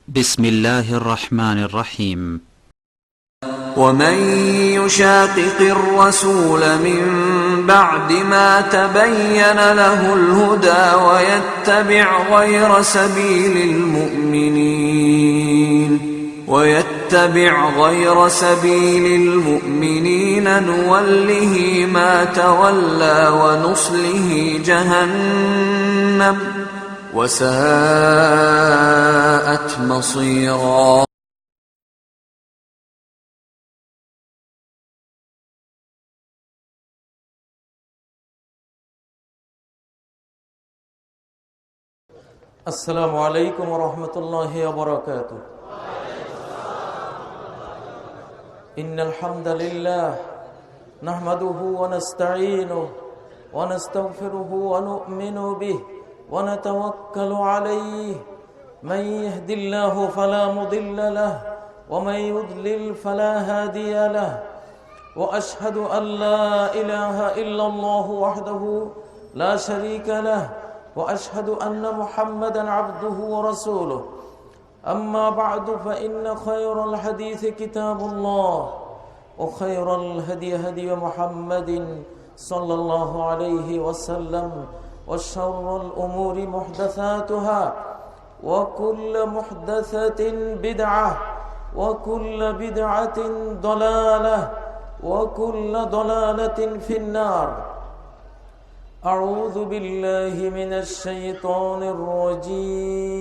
بسم الله الرحمن الرحيم. ومن يشاقق الرسول من بعد ما تبين له الهدى ويتبع غير سبيل المؤمنين نوله ما تولى ونصله جهنم وساءت مصيرا. السلام عليكم ورحمة الله وبركاته. إن الحمد لله نحمده ونستعينه ونستغفره ونؤمن به ونتوكل عليه. من يهد الله فلا مضل له ومن يضلل فلا هادي له، وأشهد أن لا إله إلا الله وحده لا شريك له، وأشهد أن محمدا عبده ورسوله. أما بعد فإن خير الحديث كتاب الله، وخير الهدي هدي محمد صلى الله عليه وسلم، وشر الأمور محدثاتها، وكل محدثة بدعة، وكل بدعة ضلالة، وكل ضلالة في النار. أعوذ بالله من الشيطان الرجيم.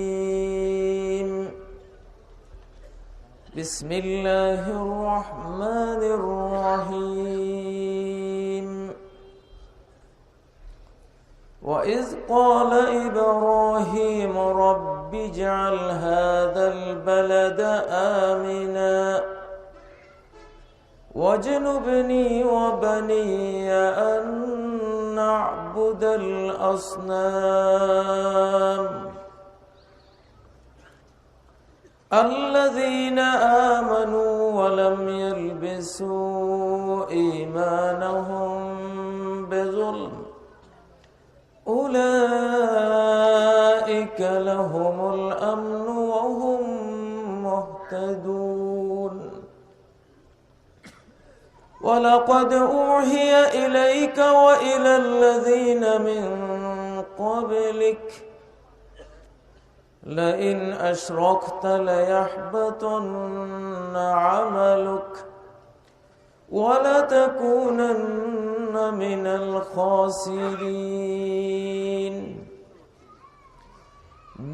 بسم الله الرحمن الرحيم. وإذ قال إبراهيم رب اجعل هذا البلد آمنا واجنبني وبني أن نعبد الأصنام. الذين آمنوا ولم يلبسوا إيمانهم بظلم أولئك لهم الأمن وهم مهتدون. ولقد أوحي إليك وإلى الذين من قبلك لئن أشركت ليحبطن عملك ولتكونن من الخاسرين.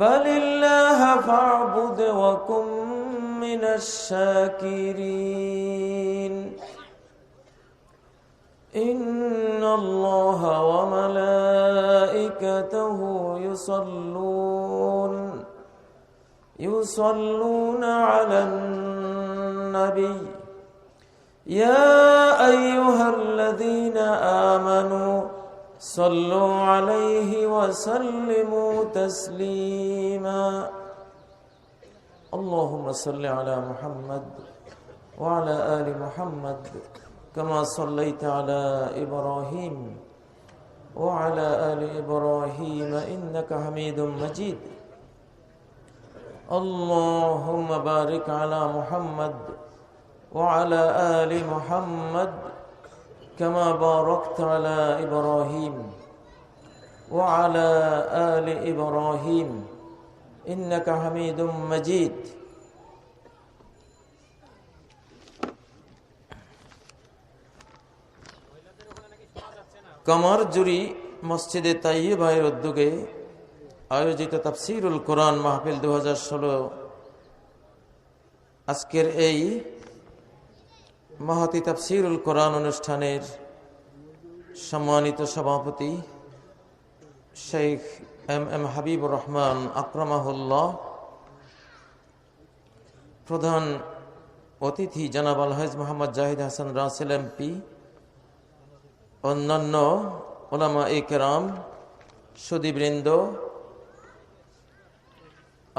بل الله فاعبد وكن من الشاكرين. إن الله وملائكته يصلون على النبي. يا أيها الذين آمنوا صلوا عليه وسلموا تسليما. اللهم صل على محمد وعلى آل محمد كما صليت على إبراهيم وعلى آل إبراهيم إنك حميد مجيد. اللهم بارك على محمد وعلى آل محمد كما باركت على إبراهيم وعلى آل إبراهيم إنك حميد مجيد. কামারজুরি মসজিদে তাইয়্যিবাহের উদ্যোগে আয়োজিত তাফসীরুল কোরআন মাহফিল 2016 আজকের এই মহতী তাফসীরুল কোরআন অনুষ্ঠানের সম্মানিত সভাপতি শেখ এম হাবিবুর রহমান আকরামাহুল্লাহ, প্রধান অতিথি জনাব আলহাজ মোহাম্মদ জাহিদ হাসান রাসেল এমপি, অন্যান্য ওলামা ইকরাম, সুধীবৃন্দ,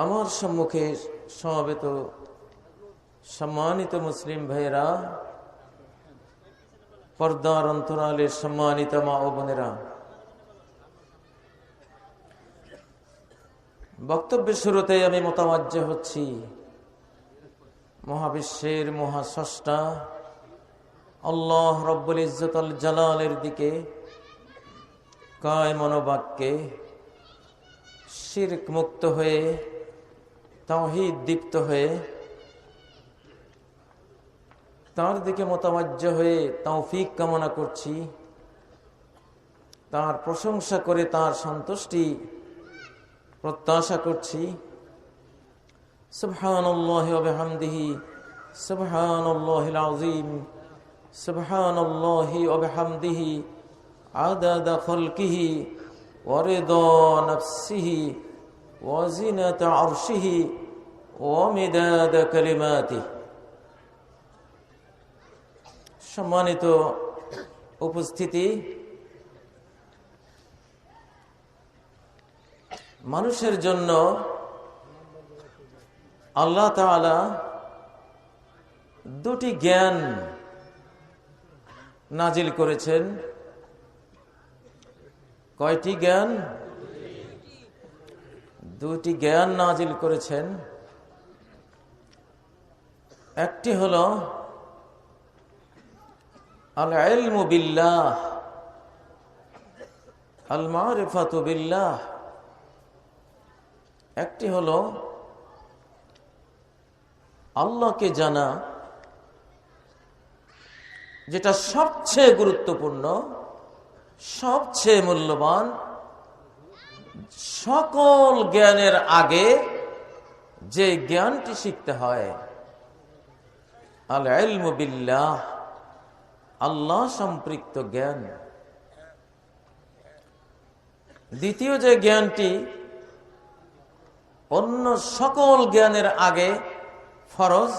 আমার সম্মুখে সমবেত সম্মানিত মুসলিম ভাইয়েরা, পর্দার অন্তরালের সম্মানিত মা ও বোনেরা, বক্তব্যের শুরুতে আমি মোতাবাজ্জ হচ্ছি মহাবিশ্বের মহাস্রষ্টা আল্লাহ রব্বুল ইজ্জত আল জালালের দিকে, কায় মনোবাক্যে শিরক মুক্ত হয়ে তাওহীদ দীপ্ত হয়ে তার দিকে মোতাবাজ্জ হয়ে তৌফিক কামনা করছি, তার প্রশংসা করে তার সন্তুষ্টি প্রত্যাশা করছি। সুবহানাল্লাহি ওয়া বিহামদিহি সুবহানাল্লাহিল আযীম সুবহানাল্লাহি ওয়া বিহামদিহি আদাদা খালকিহি ওয়া রিদা নাফসিহি ওয়া জিনাতা আরশিহি ওয়া মিদাদা কালিমাতিহি। সম্মানিত উপস্থিতি, মানুষের জন্য আল্লাহ তাআলা দুটি জ্ঞান নাজিল করেছেন। কয়টি জ্ঞান? দুটি জ্ঞান নাজিল করেছেন। একটি হলো আল ইলমু বিল্লাহ, আল মারিফাতু বিল্লাহ। একটি হলো আল্লাহকে জানা, যেটা সবচেয়ে গুরুত্বপূর্ণ, সবচেয়ে মূল্যবান। সকল জ্ঞানের আগে যে জ্ঞানটি শিখতে হয়, আল ইলমু বিল্লাহ, আল্লাহ সম্পৃক্ত জ্ঞান। দ্বিতীয় যে জ্ঞানটি অন্য সকল জ্ঞানের আগে ফরজ,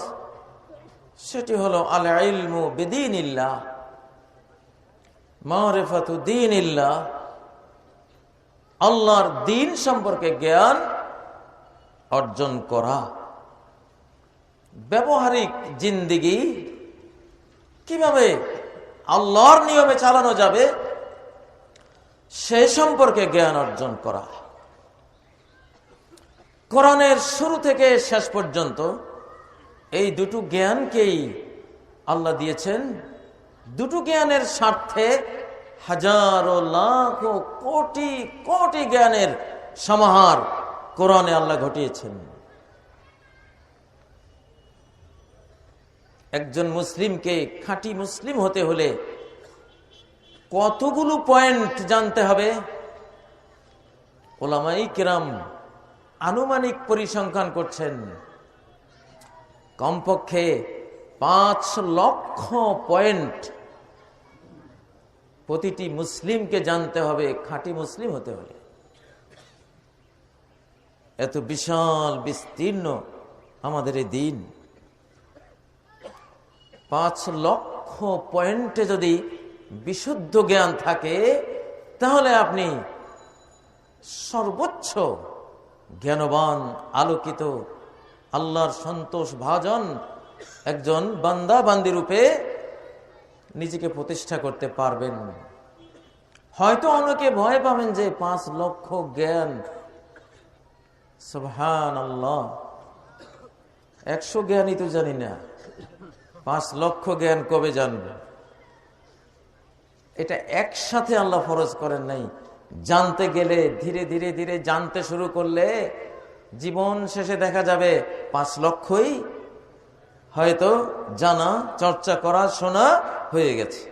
সেটি হলো আল ইলমু বিদীনিল্লাহ, মারিফাতু দীনিল্লাহ, আল্লাহর দ্বীন সম্পর্কে জ্ঞান অর্জন করা। ব্যবহারিক জিন্দেগি কিভাবে আল্লাহর নিয়মে চালানো যাবে সে সম্পর্কে জ্ঞান অর্জন করা। কোরআনের শুরু থেকে শেষ পর্যন্ত এই দুটো জ্ঞানকেই আল্লাহ দিয়েছেন। দুটো জ্ঞানের স্বার্থে হাজারো লাখ কোটি কোটি জ্ঞানের সমাহার কোরআনে আল্লাহ ঘটিয়েছেন। একজন মুসলিমকে খাঁটি মুসলিম হতে হলে কতগুলো পয়েন্ট জানতে হবে? উলামায়ে কিরাম আনুমানিক পরিসংখ্যান করছেন, কমপক্ষে 5 লক্ষ পয়েন্ট প্রতিটি মুসলিমকে জানতে হবে খাঁটি মুসলিম হতে হলে। এত বিশাল বিস্তীর্ণ আমাদের এই দিন। 5 লক্ষ পয়েন্টে যদি বিশুদ্ধ জ্ঞান থাকে, তাহলে আপনি সর্বোচ্চ জ্ঞানবান, আলোকিত, আল্লাহর সন্তোষ ভাজন একজন বান্দা বান্দি রূপে নিজেকে প্রতিষ্ঠা করতে পারবেন। হয়তো অনেকে ভয় পাবেন যে 5 লক্ষ জ্ঞান, সুবহানাল্লাহ, 100 জ্ঞানই তো জানি না, 5 লক্ষ জ্ঞান কবে জানব? এটা একসাথে আল্লাহ ফরজ করেন নাই। জানতে গেলে ধীরে ধীরে ধীরে জানতে শুরু করলে জীবন শেষে দেখা যাবে 5 লক্ষই হয়তো জানা, চর্চা করা, শোনা হয়ে গেছে।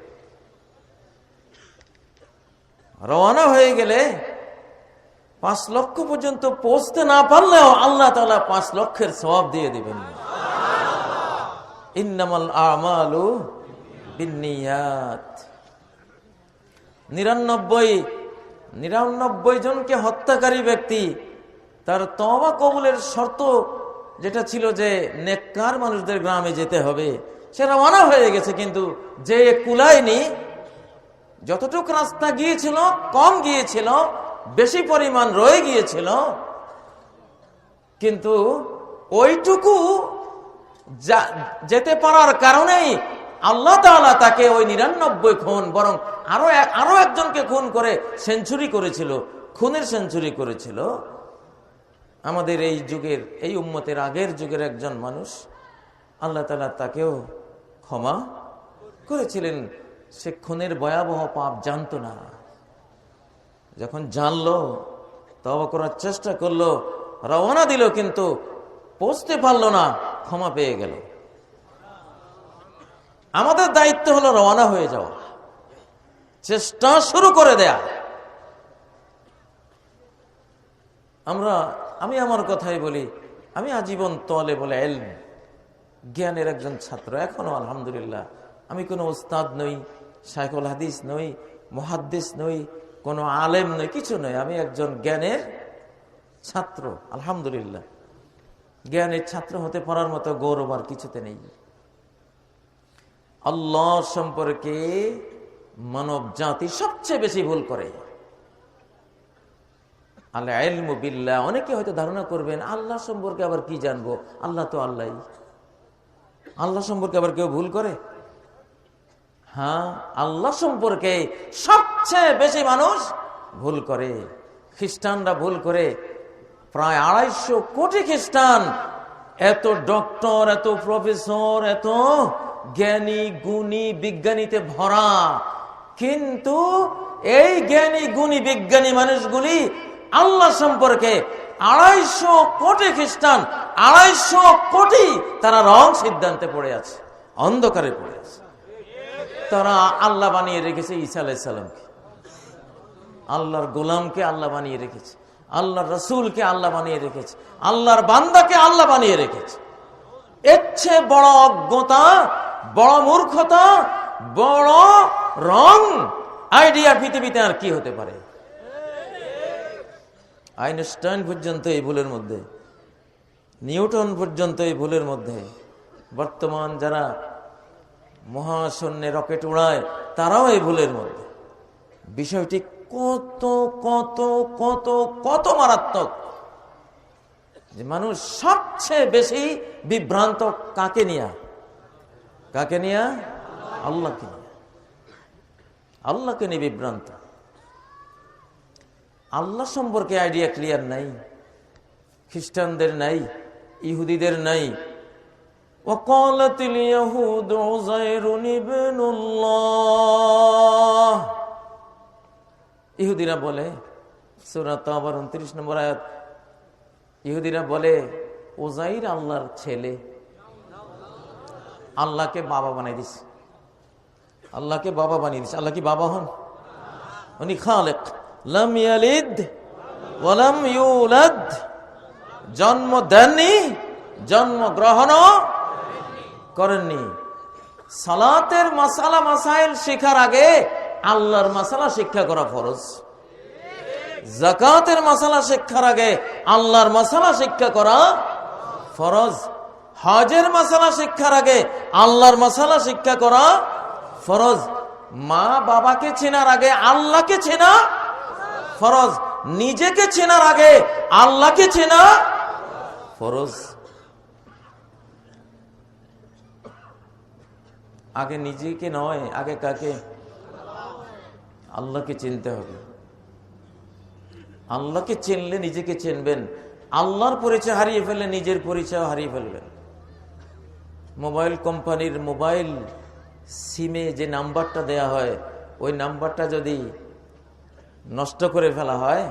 রওনা হয়ে গেলে 5 লক্ষ পর্যন্ত পৌঁছতে না পারলেও আল্লাহ তাআলা 5 লক্ষের সওয়াব দিয়ে দিবেন। ইন্নামাল আমালু বিন্নিয়াত। 99 জনকে হত্যাকারী ব্যক্তি, তার তওবা কবুলের শর্ত যেটা ছিল যে নেককার মানুষদের গ্রামে যেতে হবে, সে রওনা হয়ে গেছে, কিন্তু যে কুলায়নি। যতটুকু রাস্তা গিয়েছিল কম গিয়েছিল, বেশি পরিমাণ রয়ে গিয়েছিল, কিন্তু ওইটুকু যেতে পারার কারণেই আল্লাহ তাআলা তাকে ওই 99 খুন, বরং আরো একজনকে খুন করে সেঞ্চুরি করেছিল, খুনের সেঞ্চুরি করেছিল। আমাদের এই যুগের, এই উম্মতের আগের যুগের একজন মানুষ, আল্লাহ তাআলা তাকেও ক্ষমা করেছিলেন। সে খুনের ভয়াবহ পাপ জানতো না, যখন জানলো তওবা করার চেষ্টা করলো, রওনা দিল, কিন্তু পৌঁছতে পারলো না, ক্ষমা পেয়ে গেল। আমাদের দায়িত্ব হলো রওনা হয়ে যাওয়া, চেষ্টা শুরু করে দেয়া। আমি আমার কথাই বলি, আমি আজীবন তলেবুল ইলম, জ্ঞানের একজন ছাত্র এখনো আলহামদুলিল্লাহ। আমি কোনো উস্তাদ নই, শাইখুল হাদিস নই, মুহাদ্দিস নই, কোনো আলেম নই, কিছু নই। আমি একজন জ্ঞানের ছাত্র আলহামদুলিল্লাহ। জ্ঞানের ছাত্র হতে পারার মতো গৌরব আর কিছুতে নেই। আল্লাহ সম্পর্কে মানব জাতি সবচেয়ে বেশি ভুল করে। আল্লাহ ইলমু বিল্লাহ, অনেকে হয়তো ধারণা করবেন আল্লাহ সম্পর্কে আবার কি জানবো, আল্লাহ তো আল্লাহই। আল্লাহ সম্পর্কে আবার কেউ ভুল করে? হ্যাঁ, আল্লাহ সম্পর্কে সবচেয়ে বেশি মানুষ ভুল করে। খ্রিস্টানরা ভুল করে, প্রায় 250 কোটি খ্রিস্টান, এত ডক্টর, এত প্রফেসর, এত জ্ঞানী গুণী বিজ্ঞানীতে ভরা, কিন্তু এই জ্ঞানী গুণী বিজ্ঞানী মানুষগুলি আল্লাহ সম্পর্কে 250 কোটি খ্রিস্টান, 250 কোটি তারা রং সিদ্ধান্তে পড়ে আছে, অন্ধকারে পড়ে আছে। তারা আল্লাহ বানিয়ে রেখেছে ঈসা আলাইহিস সালামকে, আল্লাহর গোলামকে আল্লাহ বানিয়ে রেখেছে, আল্লাহর রসুলকে আল্লাহ বানিয়ে রেখেছে, আল্লাহর বান্দাকে আল্লাহ বানিয়ে রেখেছে। এর চেয়ে বড় অজ্ঞতা, বড় মূর্খতা, বড় রং আইডিয়া পৃথিবীতে আর কি হতে পারে? আইনস্টাইন পর্যন্ত এই ভুলের মধ্যে, নিউটন পর্যন্ত এই ভুলের মধ্যে। বর্তমান যারা মহাশূন্যে রকেট উড়ায় তারাও এই ভুলের মধ্যে। বিষয়টি কত কত কত কত মারাত্মক যে মানুষ সবচেয়ে বেশি বিভ্রান্ত কাকে নিয়ে? কাকে নিয়ে? আল্লাহকে নিয়ে। আল্লাহকে নিয়ে বিভ্রান্ত। আল্লাহ সম্পর্কে আইডিয়া ক্লিয়ার নাই, খ্রিস্টানদের নাই, ইহুদিদের নাই। ওয়াকালাতিল ইয়াহুদু উযায়রুন ইবনুল্লাহ, ইহুদিরা বলে, সূরা তাওবার 29 নম্বর আয়াত, ইহুদিরা বলে উযাইর আল্লাহর ছেলে। আল্লাহকে বাবা বানিয়ে দিছে, আল্লাহকে বাবা বানিয়ে দিছে। আল্লাহ কি বাবা হন? উনি খালেক, লাম ইয়ালিদ ওয়া লাম ইউলাদ, জন্ম দেননি, জন্ম গ্রহণ করেননি। সালাতের মাসালা মাসাইল শেখার আগে আল্লাহর মাসালা শিক্ষা করা ফরজ। যাকাতের মাসালা শিক্ষার আগে আল্লাহর মাসালা শিক্ষা করা ফরজ। হজের মাসালা শিক্ষার আগে আল্লাহর মাসালা শিক্ষা করা ফরজ। মা বাবাকে চেনার আগে আল্লাহকে চেনা ফরজ। নিজেকে চেনার আগে আল্লাহকে চেনা ফরজ। আগে নিজেকে নয়, আগে কাকে? আল্লাহকে চিনতে হবে। আল্লাহকে চিনলে নিজেকে চিনবেন। আল্লাহর পরিচয় হারিয়ে ফেললে নিজের পরিচয় হারিয়ে ফেলবেন। মোবাইল কোম্পানির মোবাইল সিমে যে নাম্বারটা দেয়া হয়, ওই নাম্বারটা যদি নষ্ট করে ফেলা হয়,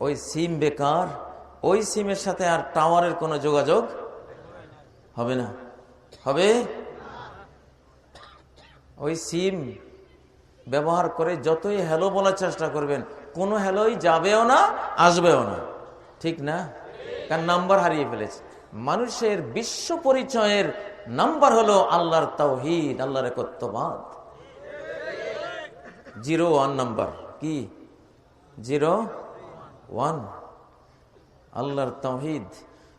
ওই সিম বেকার। ওই সিমের সাথে আর টাওয়ারের কোনো যোগাযোগ হবে না। হবে? ওই সিম ব্যবহার করে যতই হ্যালো বলার চেষ্টা করবেন, কোনো হ্যালোই যাবেও না, আসবেও না। ঠিক না? কারণ নাম্বার হারিয়ে ফেলেছে। মানুষের বিশ্ব পরিচয়ের নাম্বার হলো আল্লাহর তাওহীদ, আল্লাহর একত্ববাদ। 01 নাম্বার কি? 01 আল্লাহর তাওহীদ।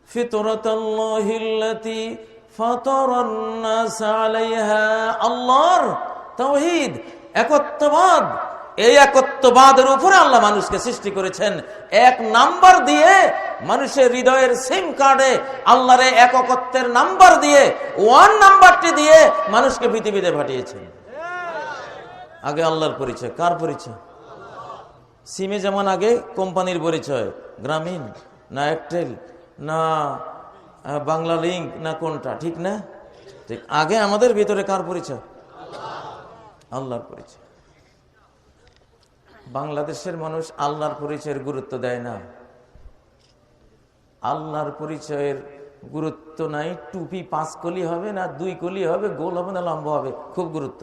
ফিতরাতাল্লাহিল্লাতী ফাতারান নাস আলাইহা, আল্লাহর তাওহীদ, একত্ববাদ। এই একত্ববাদের উপরে আল্লাহ মানুষকে সৃষ্টি করেছেন। এক নাম্বার দিয়ে মানুষের হৃদয়ের সিম কার্ডে আল্লাহর একত্বের নাম্বার দিয়ে, 1 নাম্বারটি দিয়ে মানুষকে পৃথিবীতে পাঠিয়েছেন। আগে আল্লাহর পরিচয়। কার পরিচয়? সিমে যেমন আগে কোম্পানির পরিচয়, গ্রামীণ, না এয়ারটেল, না বাংলা লিঙ্ক, না কোনটা, ঠিক না? ঠিক। আগে আমাদের ভিতরে কার পরিচয়? আল্লাহর পরিচয়। বাংলাদেশের মানুষ আল্লাহর পরিচয়ের গুরুত্ব দেয় না। আল্লাহর পরিচয়ের গুরুত্ব নাই। টুপি 5 কলি হবে না 2 কলি হবে, গোল হবে না লম্বা হবে, খুব গুরুত্ব,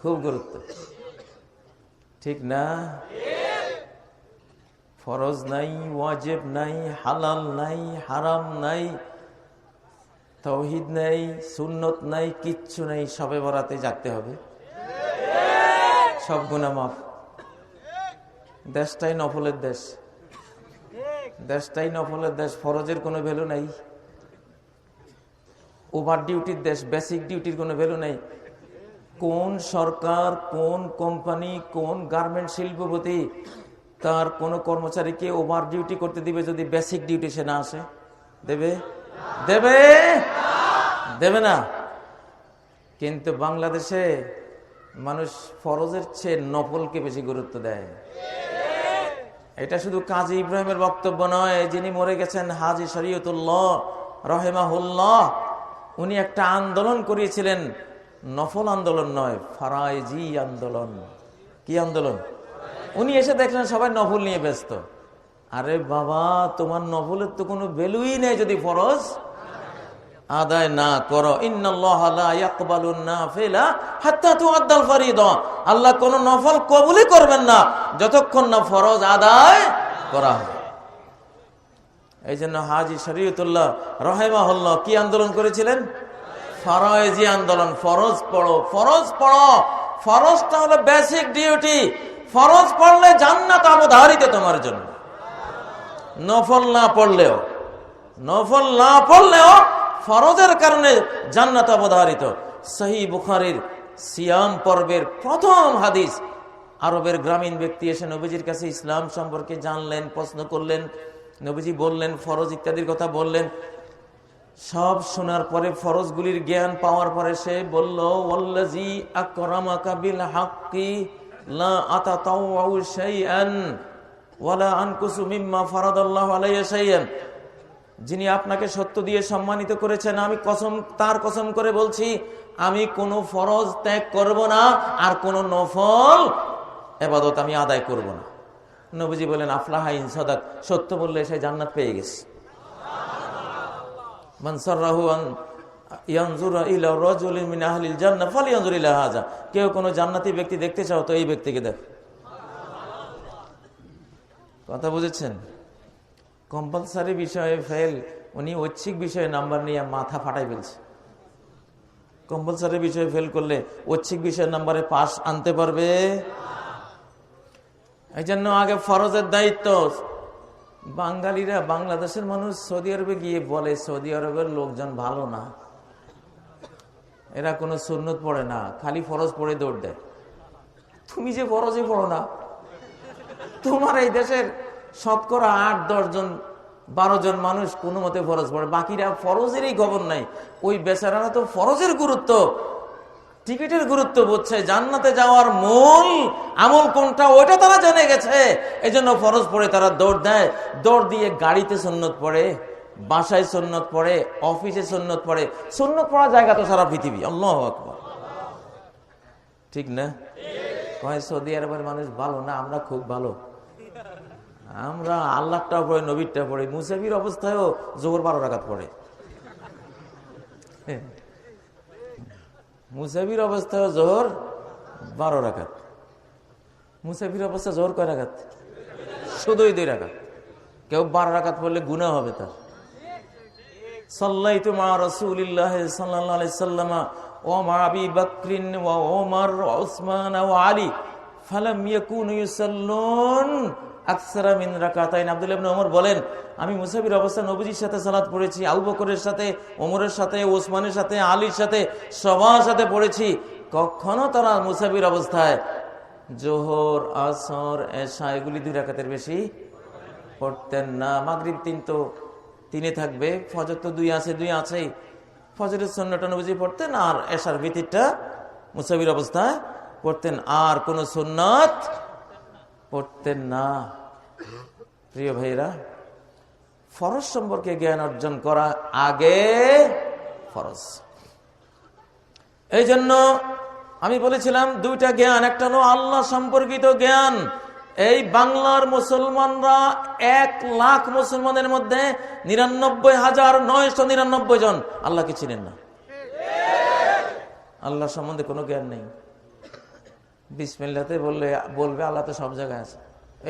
খুব গুরুত্ব, ঠিক না? ফরজ নাই, ওয়াজিব নাই, হালাল নাই, হারাম নাই, তাওহীদ নাই, সুন্নত নাই, কিচ্ছু নাই। সবে বরাতে জাগতে হবে, সব গুনাহ মাফ। দেশটাই নফলের দেশ, দেশটাই নফলের দেশ। ফরজের কোনো ভ্যালু নাই, ওভার ডিউটির দেশ, বেসিক ডিউটির কোনো ভ্যালু নাই। কোন সরকার, কোন কোম্পানি, কোন গার্মেন্ট শিল্পপতি তার কোন কর্মচারীকে ওভার ডিউটি করতে দিবে যদি বেসিক ডিউটি সে না আসে? দেবে? দেবে? দেবে না। কিন্তু বাংলাদেশে মানুষ ফরজের চেয়ে নফলকে বেশি গুরুত্ব দেয়। এটা শুধু কাজী ইব্রাহিমের বক্তব্য নয়, যিনি মরে গেছেন হাজী শরীয়তুল্লাহ রাহিমাহুল্লাহ, উনি একটা আন্দোলন করিয়েছিলেন, নফল আন্দোলন নয়, ফারাইজি আন্দোলন। কি আন্দোলন? উনি এসে দেখলেন সবাই নফল নিয়ে ব্যস্ত। আরে বাবা, তোমার নফলের তো কোনো ভ্যালুই নেই যদি ফরজ আদায় না করো। ইন্নাল্লাহা লা ইয়াকবালুন নাফিলা হাত্তা তুআদ্দাল ফারিদা। আল্লাহ কোন নফল কবুলই করবেন না যতক্ষণ না ফরজ আদায় করা হয়। এই জন্য হাজী শরীয়তুল্লাহ রাহিমাহুল্লাহ কি আন্দোলন করেছিলেন? ফরজি আন্দোলন। ফরজ পড়ো, ফরজ পড়ো। ফরজটা হলো বেসিক ডিউটি। ফরজ পড়লে জান্নাত অবধারিত তোমার জন্য। নফল না পড়লেও, নফল না পড়লেও ফরজের কারণে জান্নাত অবধারিত। সহিহ বুখারীর সিয়াম পর্বের প্রথম হাদিস। আরবের গ্রামীণ ব্যক্তি এসে নবীজির কাছে ইসলাম সম্পর্কে জানলেন, প্রশ্ন করলেন। নবীজি বললেন, ফরজ ইত্যাদির কথা বললেন। সব শোনার পরে, ফরজগুলির জ্ঞান পাওয়ার পরে সে বলল, ওয়াল্লাযী আকরামাকা বিল হাক্কি লা আতাতাওয়াউ শাইআন ওয়ালা আনকুসু মিম্মা ফারাদাল্লাহু আলাইয়া শাইআন। যিনি আপনাকে সত্য দিয়ে সম্মানিত করেছেন, আমি কসম, তার কসম করে বলছি, আমি কোনো ফরজ ত্যাগ করব না, আর কোনো নফল ইবাদত আমি আদায় করব না। নবীজি বলেন, আফলাহা ইন সাদাক, সত্য বললে সে জান্নাত পেয়ে গেছে। মান সাররাহু আন ইয়ানজুরা ইলা রাজুলিন মিন আহলিল জান্নাহ ফালইয়ানজুর ইলা হাযা। কেউ কোনো জান্নাতি ব্যক্তি দেখতে চাও তো এই ব্যক্তিকে দেখ। কথা বুঝেছেন? কম্পালসারি বিষয়ে ফেল, উনি ঐচ্ছিক বিষয়ে নাম্বার নিয়ে মাথা ফাটাই ফেলছে। কম্পালসারি বিষয়ে ফেল করলে ঐচ্ছিক বিষয়ের নাম্বারে পাস আনতে পারবে? এই জন্য আগে ফরজের দায়িত্ব। বাঙালিরা, বাংলাদেশের মানুষ সৌদি আরবে গিয়ে বলে সৌদি আরবের লোকজন ভালো না, এরা কোনো সুন্নত পড়ে না, খালি ফরজ পড়ে দৌড় দেয়। তুমি যে ফরজই পড়ো না, তোমার এই দেশের শতকরা 8-10 জন 12 জন মানুষ কোনো মতে ফরজ পড়ে, বাকিরা ফরজেরই খবর নাই। ওই বেচারারা তো ফরজের গুরুত্ব, টিকিটের গুরুত্ব বুঝছে, জান্নাতে যাওয়ার মূল আমল কোনটা ওইটা তারা জেনে গেছে। এই জন্য ফরজ পড়ে তারা দৌড় দেয়। দৌড় দিয়ে গাড়িতে সুন্নত পড়ে, বাসায় সুন্নত পড়ে, অফিসে সুন্নত পড়ে। সুন্নত পড়ার জায়গা তো সারা পৃথিবী। আল্লাহু আকবার, ঠিক না? কয় সৌদি আরবের মানুষ ভালো না, আমরা খুব ভালো। আমরা আল্লাহটা পড়ে, নবীরটা পড়ে। মুসাফির অবস্থায়ও জোহর 12 রাকাত পড়ে। মুসাফির অবস্থায় জোহর 12 রাকাত। মুসাফির অবস্থা জোহর কয় রাকাত? শুধুই 2 রাকাত। কেউ 12 রাকাত পড়লে গুনাহ হবে তার। সাল্লাইতু মা রাসূলিল্লাহ সাল্লাল্লাহু আলাইহি সাল্লাম ওয়া মা আবি বকরিন ওয়া ওমর ওয়া উসমান ওয়া আলী ফালাম ইয়াকুনু ইউসাল্লুন আকসারা মিন রাকাতাইন। আব্দুল্লাহ ইবনে ওমর বলেন, আমি মুসাফির অবস্থায় নবীজির সাথে সালাত পড়েছি, আবু বকরের সাথে, ওমরের সাথে, ওসমানের সাথে, আলীর সাথে, সবার সাথে পড়েছি। কখনো তারা মুসাফির অবস্থায় জোহর, আসর, এশা এগুলি 2 রাকাতের বেশি পড়তেন না। মাগরিব 3 তো 3 থাকবে, ফজর তো 2 আছে, 2 আছেই। ফজরের সুন্নতটা নবীজি পড়তেন, আর এশার ভিতরটা মুসাফির অবস্থায় পড়তেন, আর কোন সুন্নত পড়তেন না। প্রিয় ভাইরা, ফরজ সম্পর্কে জ্ঞান অর্জন করা আগে ফরজ। এই জন্য আমি বলেছিলাম দুইটা জ্ঞান, একটা হলো আল্লাহ সম্পর্কিত জ্ঞান। এই বাংলার মুসলমানরা 1,00,000 মুসলমানের মধ্যে 99,999 জন আল্লাহকে চিনেন না। আল্লাহ সম্বন্ধে কোনো জ্ঞান নেই। বিসমিল্লাতে বলবে আল্লাহ তো সব জায়গায় আছে।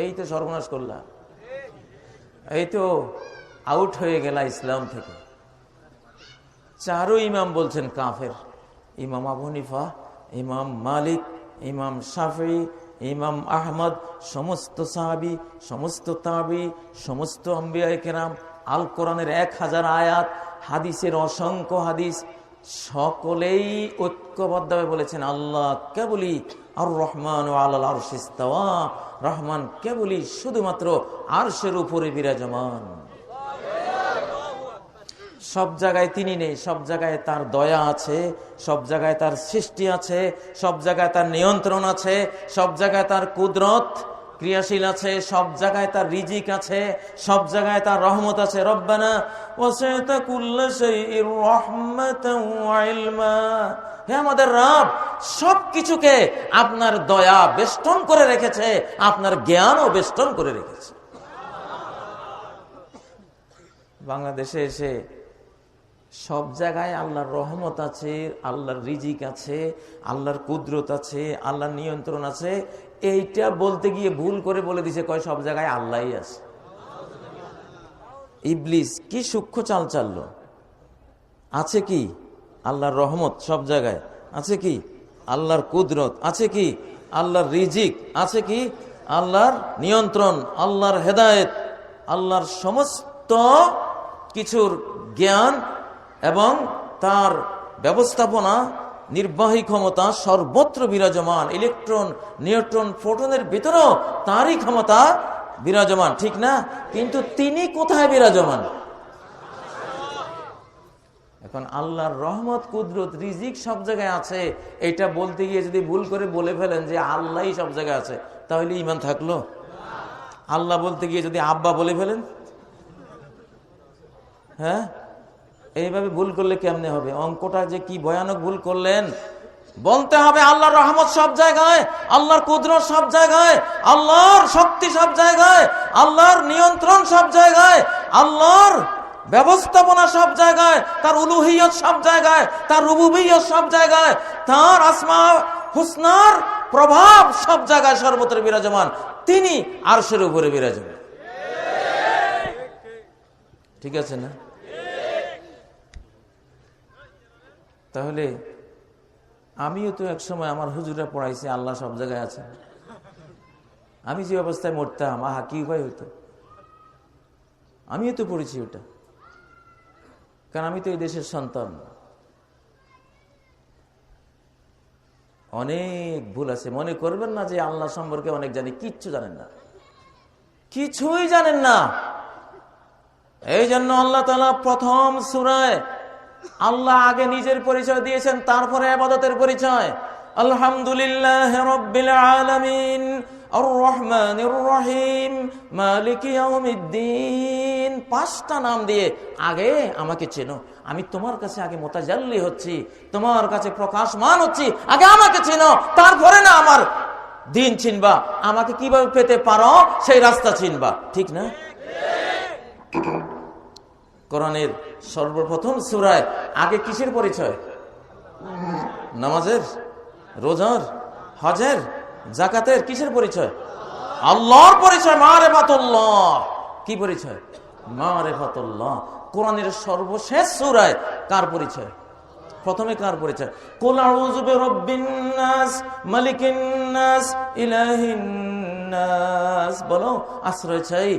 এই তো সর্বনাশ করলা, এই তো আউট হয়ে গেলা ইসলাম থেকে। 4 ইমাম বলছেন কাফের। ইমাম আবু হানিফা, ইমাম মালিক, ইমাম শাফি, ইমাম আহমদ, সমস্ত সাহাবী, সমস্ত তাবী, সমস্ত আম্বিয়ায়ে কেরাম, আল কোরআনের 1000 আয়াত, হাদিসের অসংখ্য হাদিস, সকলেই ঐক্যবদ্ধভাবে বলেছেন আল্লাহ কেবলই আর রহমান আলাল আরশ ইস্তাওয়া, রহমান কেবলই শুধুমাত্র আরশের উপরে বিরাজমান। সব জায়গায় তিনি নেই, সব জায়গায় তার দয়া আছে, সব জায়গায় তার সৃষ্টি আছে, সব জায়গায় তার নিয়ন্ত্রণ আছে, সব জায়গায় তার কুদরত ক্রিয়াশীল আছে, সব জায়গায় তার রিজিক আছে, সব জায়গায় তার রহমত আছে। রব্বানা ওয়াসি'তা কুল্লা শাইইন রাহমাতাও ওয়া ইলমা, হে আমাদের রব, সবকিছুকে আপনার দয়া বেষ্টন করে রেখেছে, আপনার জ্ঞানও বেষ্টন করে রেখেছে। বাংলাদেশে এসে সব জায়গায় আল্লাহর রহমত আছে, আল্লাহর রিজিক আছে, আল্লাহর কুদরত আছে, আল্লাহর নিয়ন্ত্রণ আছে, এইটা বলতে গিয়ে ভুল করে বলে দিছে কয় সব জায়গায় আল্লাহই আছে। ইবলিস কি সূক্ষ্ম চাল চাললো। আছে কি আল্লাহর রহমত সব জায়গায়, আছে কি আল্লাহর কুদরত, আছে কি আল্লাহর রিজিক, আছে কি আল্লাহর নিয়ন্ত্রণ, আল্লাহর হেদায়েত, আল্লাহর সমস্ত কিছুর জ্ঞান এবং তার ব্যবস্থাপনা, নির্বাহী ক্ষমতা সর্বত্র বিরাজমান। ইলেকট্রন, নিউট্রন, প্রোটনের ভিতরেও তারই ক্ষমতা বিরাজমান, ঠিক না? কিন্তু তিনি কোথায় বিরাজমান? এখন আল্লাহর রহমত, কুদরত, রিজিক সব জায়গায় আছে, এটা বলতে গিয়ে যদি ভুল করে বলে ফেলেন যে আল্লাহই সব জায়গায় আছে, তাহলে ঈমান থাকলো? আল্লাহ বলতে গিয়ে যদি আব্বা বলে ফেলেন, হ্যাঁ, এইভাবে ভুল করলে কেমনে হবে? অঙ্কটা যে কি ভয়ানক ভুল করলেন। বলতে হবে আল্লাহর রহমত সব জায়গায়, আল্লাহর কুদরত সব জায়গায়, আল্লাহর শক্তি সব জায়গায়, আল্লাহর নিয়ন্ত্রণ সব জায়গায়, আল্লাহর ব্যবস্থাপনা সব জায়গায়, তার উলুহিয়ত সব জায়গায়, তার রুবুবিয়ত সব জায়গায়, তার আসমা হুসনার প্রভাব সব জায়গায় সর্বত্র বিরাজমান। তিনি আরশের উপরে বিরাজমান। ঠিক আছে না? তাহলে আমিও তো এক সময় আমার হুজুরা পড়াইছে আল্লাহ সব জায়গায় আছে। আমি যে অবস্থায় মরতাম, আহা কি উপায় হইতো। আমিও তো পড়েছি ওটা, কারণ আমি তো এই দেশের সন্তান। অনেক ভুল আছে। মনে করবেন না যে আল্লাহ সম্পর্কে অনেক জানি, কিচ্ছু জানেন না, কিছুই জানেন না। এই জন্য আল্লাহ তাআলা প্রথম সূরায় আল্লাহ আগে নিজের পরিচয় দিয়েছেন, তারপরে ইবাদতের পরিচয়। আলহামদুলিল্লাহ রাব্বিল আলামিন আর রহমানির রহিম মালিকি ইয়াউমিদ্দিন, 5টা নাম দিয়ে আগে আমাকে চেনো। আমি তোমার কাছে আগে মুতাজাল্লি হচ্ছি, তোমার কাছে প্রকাশমান হচ্ছি, আগে আমাকে চেনো, তারপরে না আমার দিন চিনবা, আমাকে কিভাবে পেতে পারো সেই রাস্তা চিনবা। ঠিক না? কোরআনের সর্বপ্রথম সূরায় আগে কিসের পরিচয়? নামাজের, রোজার, হজের, যাকাতের, কিসের পরিচয়? আল্লাহর পরিচয়, মারিফাতুল্লাহ। কি পরিচয়? মারিফাতুল্লাহ। কোরআনের সর্বশেষ সূরায় কার পরিচয়? প্রথমে কার পরিচয়? কুল আউযু বিরাব্বিন নাস মালিকিন নাস ইলাহিন নাস। বলো আশ্রয় চাই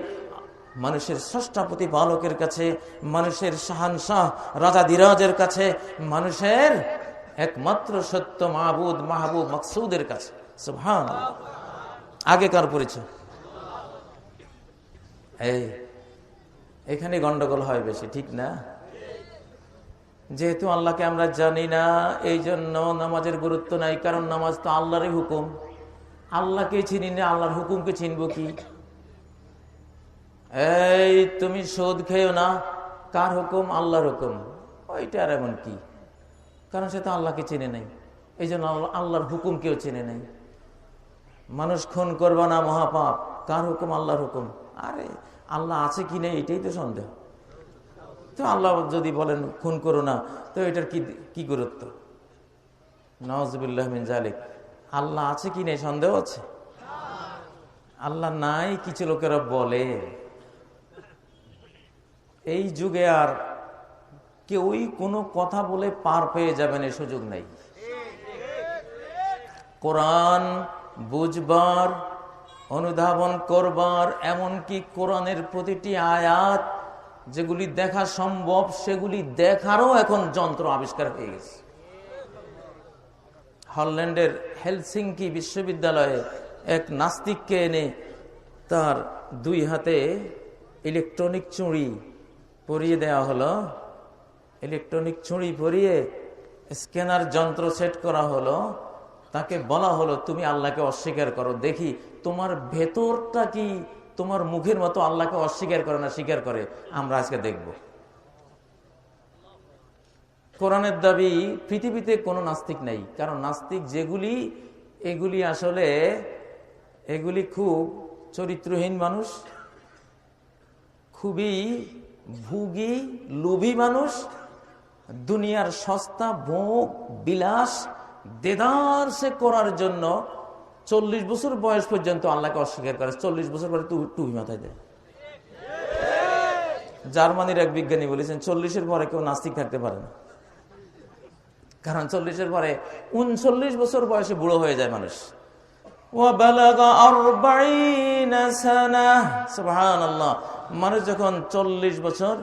মানুষের স্রষ্টা প্রতিপালকের কাছে, মানুষের শাহানশাহ রাজাধিরাজের কাছে, মানুষের একমাত্র সত্য মাহবুদ মাহবুব মাকসুদের কাছে। সুবহানাল্লাহ। আগেকার পরিচয়। এখানে গন্ডগোল হয় বেশি, ঠিক না? যেহেতু আল্লাহকে আমরা জানি না, এই জন্য নামাজের গুরুত্ব নাই, কারণ নামাজ তো আল্লাহরই হুকুম। আল্লাহকে চিনি না, আল্লাহর হুকুমকে চিনব কি? এই তুমি সুদ খেও না, কার হুকুম? আল্লাহর হুকুম। ওইটা আর এমন কি? কারণ সে তো আল্লাহকে চেনে নাই, এই জন্য আল্লাহর হুকুম কেউ চেনে নাই। মানুষ খুন করবা না, মহাপাপ, কার হুকুম? আল্লাহর হুকুম। আরে আল্লাহ আছে কি নেই এটাই তো সন্দেহ। তো আল্লাহ যদি বলেন খুন করো না, তো এটার কি গুরুত্ব? নাউজুবিল্লাহ মিন যালিক। আল্লাহ আছে কি নেই সন্দেহ আছে? আল্লাহ নাই কিছু লোকেরা বলে। এই যুগে আর কেউই কোনো কথা বলে পার পেয়ে যাবেন এই সুযোগ নাই। কোরআন বুঝবার, অনুধাবন করবার, এমনকি কোরআনের প্রতিটি আয়াত যেগুলি দেখা সম্ভব সেগুলি দেখারও এখন যন্ত্র আবিষ্কার হয়ে গেছে। হল্যান্ডের হেলসিঙ্কি বিশ্ববিদ্যালয়ে এক নাস্তিককে এনে তার 2 হাতে ইলেকট্রনিক চুড়ি পরিয়ে দেওয়া হলো। ইলেকট্রনিক চুড়ি পরিয়ে স্ক্যানার যন্ত্র সেট করা হলো। তাকে বলা হলো তুমি আল্লাহকে অস্বীকার করো, দেখি তোমার ভেতরটা কি তোমার মুখের মতো আল্লাহকে অস্বীকার করে না স্বীকার করে, আমরা আজকে দেখব। কোরআনের দাবি পৃথিবীতে কোনো নাস্তিক নাই, কারণ নাস্তিক যেগুলি এগুলি আসলে এগুলি খুব চরিত্রহীন মানুষ, খুবই ভুগী লোভী মানুষ, দুনিয়ার সস্তা ভোগ বিলাস দেদারসে করার জন্য 40 বছর বয়স পর্যন্ত আল্লাহকে অস্বীকার করে, 40 বছর পরে টুপি মাথায় দেয়। জার্মানির এক বিজ্ঞানী বলেছেন 40-এর পরে কেউ নাস্তিক থাকতে পারে না, কারণ 40-এর পরে 39 বছর বয়সে বুড়ো হয়ে যায় মানুষ। সুবহানাল্লাহ, মানুষ যখন 40 বছর,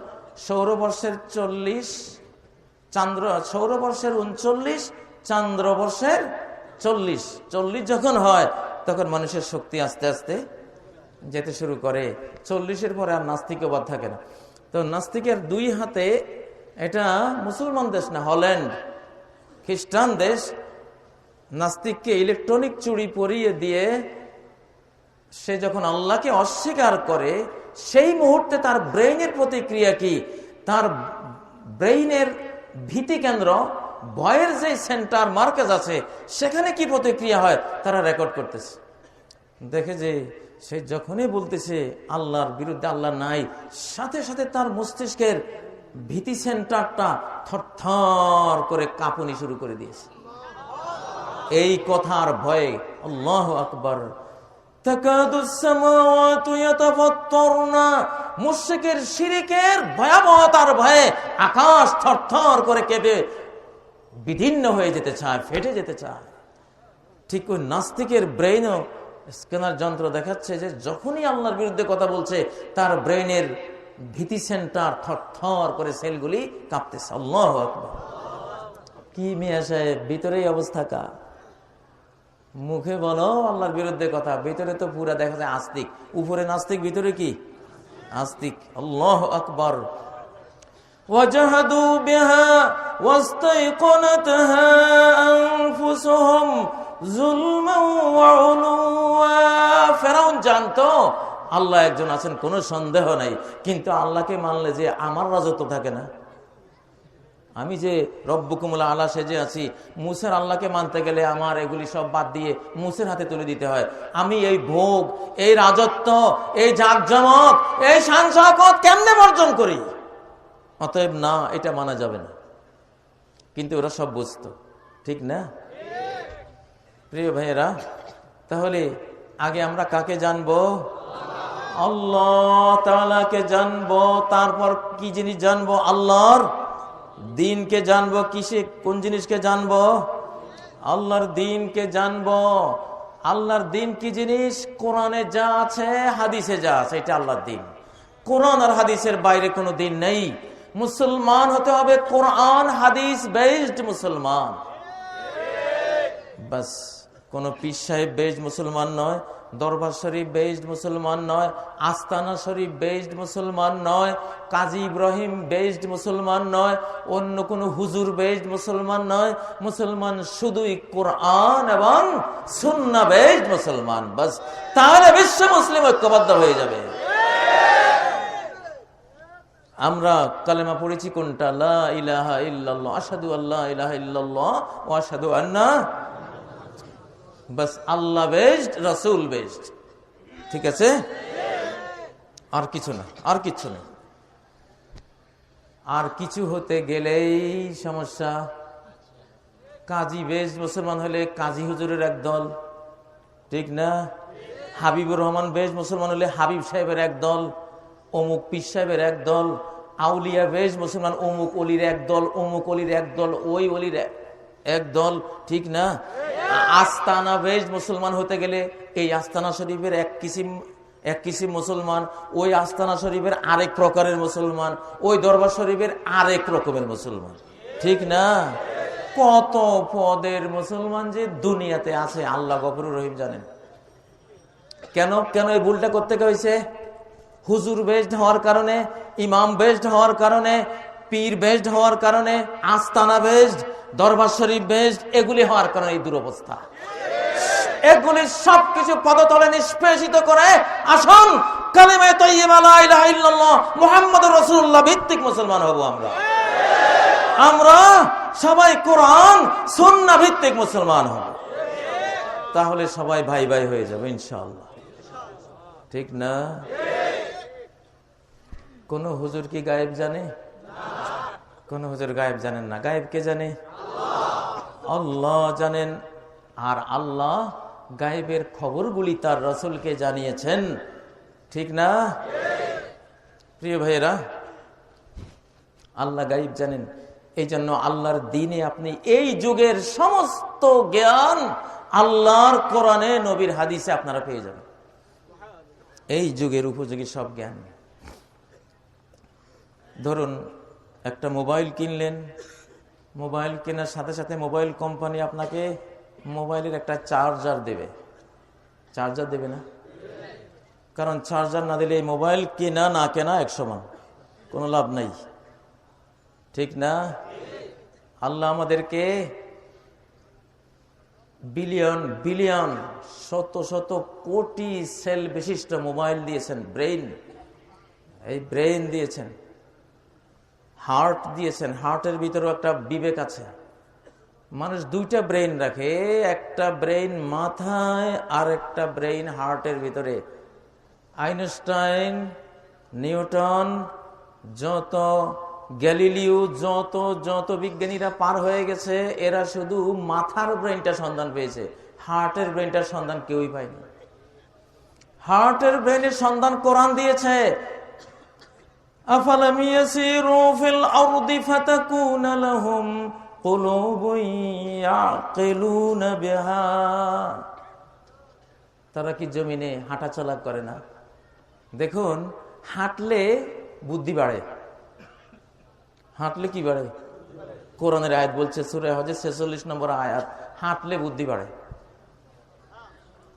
সৌরবর্ষের 40, সৌরবর্ষের 39, চান্দ্রবর্ষের 40 যখন হয় তখন মানুষের শক্তি আস্তে আস্তে যেতে শুরু করে। 40-এর পরে আর নাস্তিকবাদ থাকে না। তো নাস্তিকের 2 হাতে, এটা মুসলমান দেশ না, হল্যান্ড খ্রিস্টান দেশ, নাস্তিককে ইলেকট্রনিক চুড়ি পরিয়ে দিয়ে সে যখন আল্লাহকে অস্বীকার করে সেই মুহূর্তে তার ব্রেইনের প্রতিক্রিয়া কি, তার ব্রেইনের ভীতি কেন্দ্র, ভয়ের যে সেন্টার মার্কেজ আছে সেখানে কি প্রতিক্রিয়া হয় তারা রেকর্ড করতেছে। দেখে যে সে যখনই বলতেছে আল্লাহর বিরুদ্ধে আল্লাহ নাই, সাথে সাথে তার মস্তিষ্কের ভীতি সেন্টারটা থরথর করে কাঁপুনি শুরু করে দিয়েছে এই কথার ভয়ে। আল্লাহু আকবার। মুশরিকের শিরকের ভয়াবহতার ভয়ে আকাশ থরথর করে কেঁপে বিদীর্ণ হয়ে যেতে চায়, ফেটে যেতে চায়। ঠিক ওই নাস্তিকের ব্রেইনও স্ক্যানার যন্ত্র দেখাচ্ছে যে যখনই আল্লাহর বিরুদ্ধে কথা বলছে তার ব্রেইনের ভীতি সেন্টার থরথর করে সেলগুলি কাঁপতেছে। আল্লাহু আকবার। কি মিয়া সাহেব, ভিতরেই অবস্থা কা? মুখে বলো আল্লাহর বিরুদ্ধে কথা, ভিতরে তো পুরা দেখা যায় আস্তিক। উপরে নাস্তিক, ভিতরে কি আস্তিক। আল্লাহু আকবার। ওয়াজাহাদু বিহা ওয়াস্তাইকানাতহা আনফুসুহুম যুলমান ওয়া উলুওয়া। ফেরাউন জানতো আল্লাহ একজন আছেন, কোনো সন্দেহ নাই, কিন্তু আল্লাহকে মানলে যে আমার রাজত্ব থাকে না। আমি যে রব্বুকুমুল আলা সেজে আছি, মুসার আল্লাহকে মানতে গেলে আমার এগুলি সব বাদ দিয়ে মুসের হাতে তুলে দিতে হয়। আমি এই ভোগ, এই রাজত্ব, এই জাকজমক, এই শান শওকত কেমনে বর্জন করি? অতএব না, এটা মানা যাবে না। কিন্তু ওরা সব বুঝতো, ঠিক না? প্রিয় ভাইয়েরা, তাহলে আগে আমরা কাকে জানবো? আল্লাহ তাআলাকে জানবো। তারপর কি জিনিস জানবো? আল্লাহর দিনকে জানবো। কিসে, কোন জিনিসকে জানবো? আল্লাহর দিনকে জানবো। আল্লাহর দিন কি জিনিস? কোরআনে যা আছে, হাদিসে যা আছে, এটা আল্লাহর দিন। কোরআন আর হাদিসের বাইরে কোনো দিন নেই। মুসলমান হতে হবে কোরআন হাদিস বেসড মুসলমান। বাস, কোন পীর সাহেব বেসড মুসলমান নয়, দরবার শরীফ বেসড মুসলমান নয়, আস্তানা শরীফ বেসড মুসলমান নয়, কাজী ইব্রাহিম বেসড মুসলমান নয়, অন্য কোন হুজুর বেসড মুসলমান নয়। মুসলমান শুধুই কোরআন এবং সুন্নাহ বেসড মুসলমান। বাস, তাহলে বিশ্ব মুসলিম ঐক্যবদ্ধ হয়ে যাবে। আমরা কালেমা পড়েছি কোনটা? লা ইলাহা ইল্লাল্লাহ, আশহাদু আল্লা ইলাহা ইল্লাল্লাহ ওয়া আশহাদু আন্না, বাস আল্লাহ বেস্ট, রাসূল বেস্ট। ঠিক আছে, আর কিছু না, আর কিছু না। আর কিছু হতে গেলেই সমস্যা। কাজী বেস্ট মুসলমান হলে কাজী হুজুরের একদল, ঠিক না? হাবিবুর রহমান বেশ মুসলমান হলে হাবিব সাহেবের একদল, অমুক পীর সাহেবের একদল। আউলিয়া বেশ মুসলমান, অমুক অলির একদল, অমুক অলির একদল, ওই অলির একদল, ঠিক না? আস্তানা বেশ মুসলমান হতে গেলে এই আস্তানা শরীফের এক কিসিম মুসলমান, ওই আস্তানা শরীফের আরেক প্রকারের মুসলমান, ওই দরবার শরীফের আরেক রকমের মুসলমান, ঠিক না? কত পদের মুসলমান যে দুনিয়াতে আছে আল্লাহ গফুর রহিম জানেন। কেন কেন এই ভুলটা করতে হয়েছে? হুজুর বেস্ট হওয়ার কারণে, ইমাম বেস্ট হওয়ার কারণে, পীর বেস্ট হওয়ার কারণে, আস্তানা বেস্ট, দরবার শরীফ বেস্ট, এগুলি হওয়ার কারণে এই দুরবস্থা। এগুলি সবকিছু পদতলে নিষ্পেষিত করে আসুন কালিমা তাইয়্যিবা লা ইলাহা ইল্লাল্লাহ মুহাম্মাদুর রাসূলুল্লাহ ভিত্তিক মুসলমান হব। আমরা সবাই কোরআন সুন্নাহ ভিত্তিক মুসলমান হব, তাহলে সবাই ভাই ভাই হয়ে যাবে ইনশাআল্লাহ, ঠিক না? কোন হুজুর কি গায়েব জানে? কোন হুজুর গায়েব জানেন না। গায়েব কে জানে? আল্লাহ জানেন। আর আল্লাহ গায়েবের খবরগুলি তার রাসূলকে জানিয়েছেন, ঠিক না? প্রিয় ভাইয়েরা, আল্লাহ গায়েব জানেন। এই জন্য আল্লাহর দ্বীনে আপনি এই যুগের সমস্ত জ্ঞান আল্লাহর কোরআনে, নবীর হাদিসে আপনারা পেয়ে যাবেন। এই যুগের উপযোগী সব জ্ঞান। ধরুন একটা মোবাইল কিনলেন, মোবাইল কেনার সাথে সাথে মোবাইল কোম্পানি আপনাকে মোবাইলের একটা চার্জার দেবে। চার্জার দেবে না? কারণ চার্জার না দিলে এই মোবাইল কেনা না কেনা এক সমান, কোনো লাভ নাই, ঠিক না? আল্লাহ আমাদেরকে বিলিয়ন বিলিয়ন শত শত কোটি সেল বিশিষ্ট মোবাইল দিয়েছেন, ব্রেইন, এই ব্রেইন দিয়েছেন, হার্ট দিয়েছেন, হার্টের ভিতরেও একটা বিবেক আছে। মানুষ দুইটা ব্রেইন রাখে, একটা ব্রেইন মাথায় আর একটা ব্রেইন হার্টের ভিতরে। আইনস্টাইন, নিউটন, যত গ্যালিলিও, যত যত বিজ্ঞানীরা পার হয়ে গেছে, এরা শুধু মাথার ব্রেইনটা সন্ধান পেয়েছে, হার্টের ব্রেইনটার সন্ধান কেউই পায়নি। হার্টের ব্রেইনের সন্ধান কোরআন দিয়েছে। আফালাম ইয়াসিরু ফিল আরদি ফাতাকুনা লাহুম কুলুবুন ইয়াকিলুনা বিহা। তারা কি জমিনে হাঁটাচলা করে না? দেখুন, হাঁটলে বুদ্ধি বাড়ে। হাঁটলে কি বাড়ে? কোরআনের আয়াত বলছে, সূরা হজের 46 নম্বর আয়াত, হাঁটলে বুদ্ধি বাড়ে।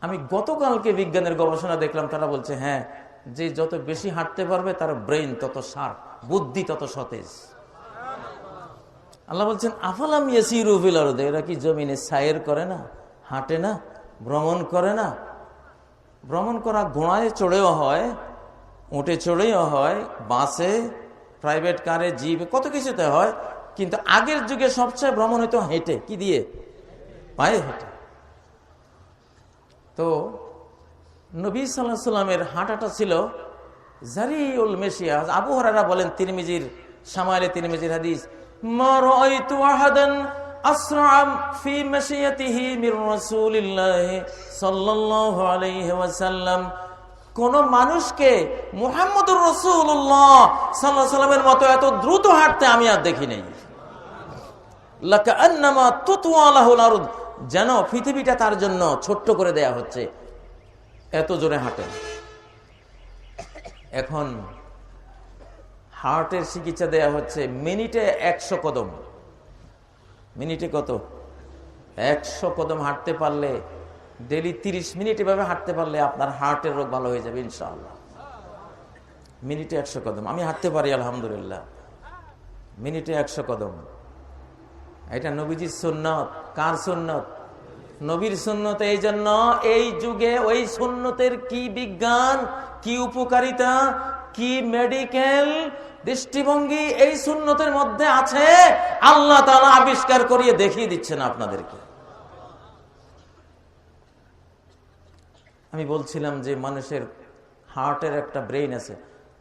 আমি গতকালকে বিজ্ঞানের গবেষণা দেখলাম, তারা বলছে হ্যাঁ, যে যত বেশি হাঁটতে পারবে তার ব্রেইন তত শার্প, বুদ্ধি তত সতেজ। আল্লাহ বলছেন আফালাম ইয়াসিরু ফিল আরদি, এরা কি জমিনে সায়ের করে না, হাঁটে না, ভ্রমণ করে না? ভ্রমণ করা ঘোড়ায় চড়েও হয়, উঠে চড়েও হয়, বাসে, প্রাইভেট কারে, জিপে, কত কিছুতে হয়। কিন্তু আগের যুগে সবচেয়ে ভ্রমণ হইতো হেঁটে। কি দিয়ে? পায়ে হেঁটে। তো নবী সাল্লাল্লাহু আলাইহি সাল্লামের হাঁটাটা ছিল জারিউল মেশিয়া। আবু হুরায়রা বলেন, তিরমিজির শামাইলে তিরমিজির হাদিস, মা রাআইতু আহাদান আসরা ফি মাশিয়াতিহি মির রাসূলিল্লাহি সাল্লাল্লাহু আলাইহি ওয়াসাল্লাম, কোন মানুষকে মুহাম্মদুর রাসূলুল্লাহ সাল্লাল্লাহু আলাইহি ওয়াসাল্লামের মতো এত দ্রুত হাঁটতে আমি আর দেখি নাই। লাকান্নামা তুতওয়া লাহুল আরদ, যেন পৃথিবীটা তার জন্য ছোট্ট করে দেয়া হচ্ছে, এত জোরে হাঁটে। এখন হার্টের চিকিৎসা দেয়া হচ্ছে, মিনিটে 100 কদম। মিনিটে কত? 100 কদম হাঁটতে পারলে, ডেলি 30 মিনিট এভাবে হাঁটতে পারলে আপনার হার্টের রোগ ভালো হয়ে যাবে ইনশাআল্লাহ। মিনিটে 100 কদম আমি হাঁটতে পারি আলহামদুলিল্লাহ। মিনিটে 100 কদম, এটা নবীজির সুন্নত। কার সুন্নত? নবীর সুন্নত। এই জন্য এই যুগে ওই সুন্নতের কি বিজ্ঞান, কি উপকারিতা, কি মেডিকেল দৃষ্টিভঙ্গি এই সুন্নতের মধ্যে আছে, আল্লাহ তাআলা আবিষ্কার করিয়ে দেখিয়ে দিচ্ছেন আপনাদেরকে। আমি বলছিলাম যে মানুষের হার্টের একটা ব্রেইন আছে,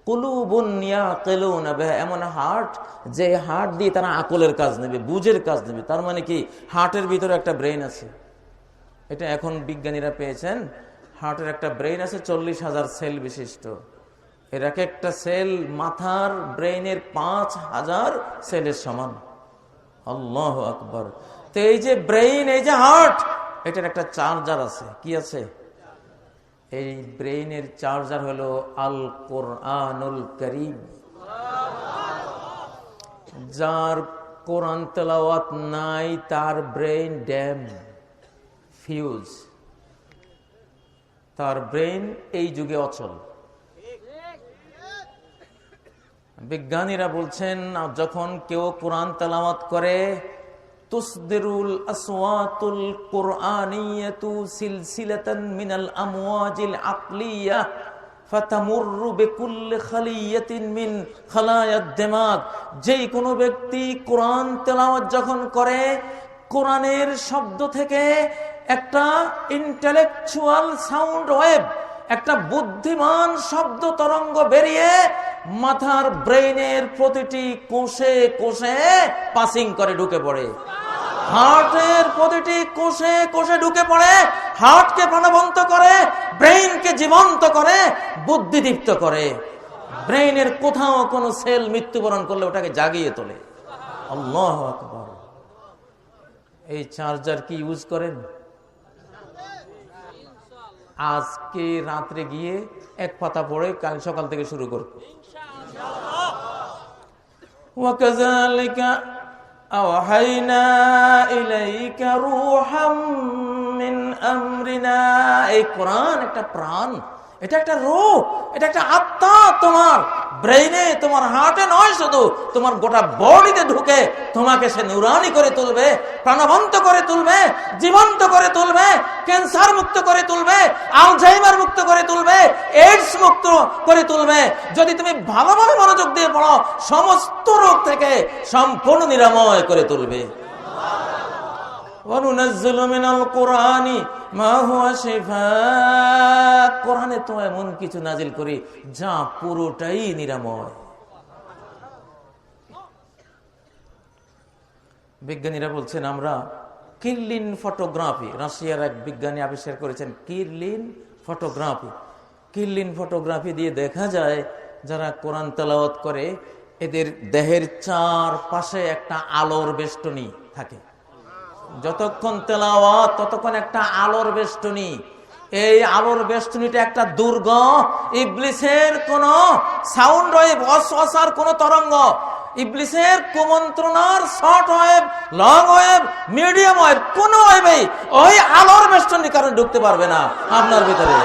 কুলুবুন ইয়াকিলুনা বিহা, এমন হার্ট যে হার্ট দিয়ে তারা আকলের কাজ নেবে, বুঝের কাজ নেবে। তার মানে কি হার্টের ভিতরে একটা ব্রেইন আছে। এটা এখন বিজ্ঞানীরা পেয়েছেন, হার্টের একটা ব্রেইন আছে 40,000 সেল বিশিষ্ট। এর এক একটা সেল মাথার ব্রেইনের 5,000 সেলের সমান। আল্লাহু আকবার। তো এই যে ব্রেইন, এই যে হার্ট, এটার একটা চার্জার আছে। কি আছে? এই ব্রেইনের চার্জার হলো আল কোরআনুল কারীম। যার কোরআন তেলাওয়াত নাই তার ব্রেইন ড্যাম, ফিউজ, তার ব্রেইন এই যুগে অচল। বিজ্ঞানীরা বলছেন যখন কেউ কোরআন তেলাওয়াত করে, তুসদিরুল আসওয়াতুল কুরআনিয়াতু সিলসিলাতান মিনাল আমওয়াজিল আকলিয়া ফাতামুররু বিকুল্লি খালিয়াতিন মিন খালায়াদ দিমাগ। যেই কোনো ব্যক্তি কোরআন তেলাওয়াত যখন করে, কোরআনের শব্দ থেকে একটা ইন্টেলেকচুয়াল সাউন্ড ওয়েভ, একটা বুদ্ধিমান শব্দ তরঙ্গ বেরিয়ে মাথার ব্রেইনের প্রতিটি কোষে কোষে পাসিং করে, ঢুকে পড়ে। হার্টের প্রতিটি কোষে কোষে ঢুকে পড়ে, হার্টকে প্রাণবন্ত করে, ব্রেইনকে জীবন্ত করে, বুদ্ধিদীপ্ত করে। ব্রেইনের কোথাও কোনো সেল মৃত্যুবরণ করলে ওটাকে জাগিয়ে তোলে। আল্লাহু আকবার। এই চার্জার কি ইউজ করেন? আজকে রাত্রে গিয়ে এক পাতা পড়ে কাল সকাল থেকে শুরু করব। ওয়াকাযালিকা আওহাইনা ইলাইকা রূহাম মিন আমরিনা। এই কোরআন একটা প্রাণ, এটা একটা রূহ, এটা একটা আত্মা। তোমার ব্রেইনে, তোমার হার্টে নয়, শুধু তোমার গোটা বডিতে ঢুকে তোমাকে সে নুরানি করে তুলবে, প্রাণবন্ত করে তুলবে, জীবন্ত করে তুলবে, ক্যান্সার মুক্ত করে তুলবে, আলঝাইমার মুক্ত করে তুলবে, এইডস মুক্ত করে তুলবে। যদি তুমি ভালোভাবে মনোযোগ দিয়ে পড়ো, সমস্ত রোগ থেকে সম্পূর্ণ নিরাময় করে তুলবে। ওয়ানুনাজ্জিলু মিনাল কুরআনি মা হুয়া শিফাআ। কোরআনে তো এমন কিছু নাজিল করি যা পুরোটাই নিরাময়। বিজ্ঞানীরা বলছেন আমরা কিরলিন ফটোগ্রাফি, রাশিয়ার এক বিজ্ঞানী আবিষ্কার করেছেন কিরলিন ফটোগ্রাফি। কিরলিন ফটোগ্রাফি দিয়ে দেখা যায় যারা কোরআন তেলাওয়াত করে এদের দেহের চারপাশে একটা আলোর বেষ্টনী থাকে। যতক্ষণ তেলাওয়াত ততক্ষণ একটা আলোর বেষ্টনী। এই আলোর বেষ্টনীটা একটা দুর্গ। ইবলিসের কোন সাউন্ড ওয়েভ, অসওয়াসার কোন তরঙ্গ, ইবলিসের কুমন্ত্রণার short wave, long wave, medium wave, কোন ওয়েভই ওই আলোর বেষ্টনীর কারণে ঢুকতে পারবে না আপনার ভিতরে।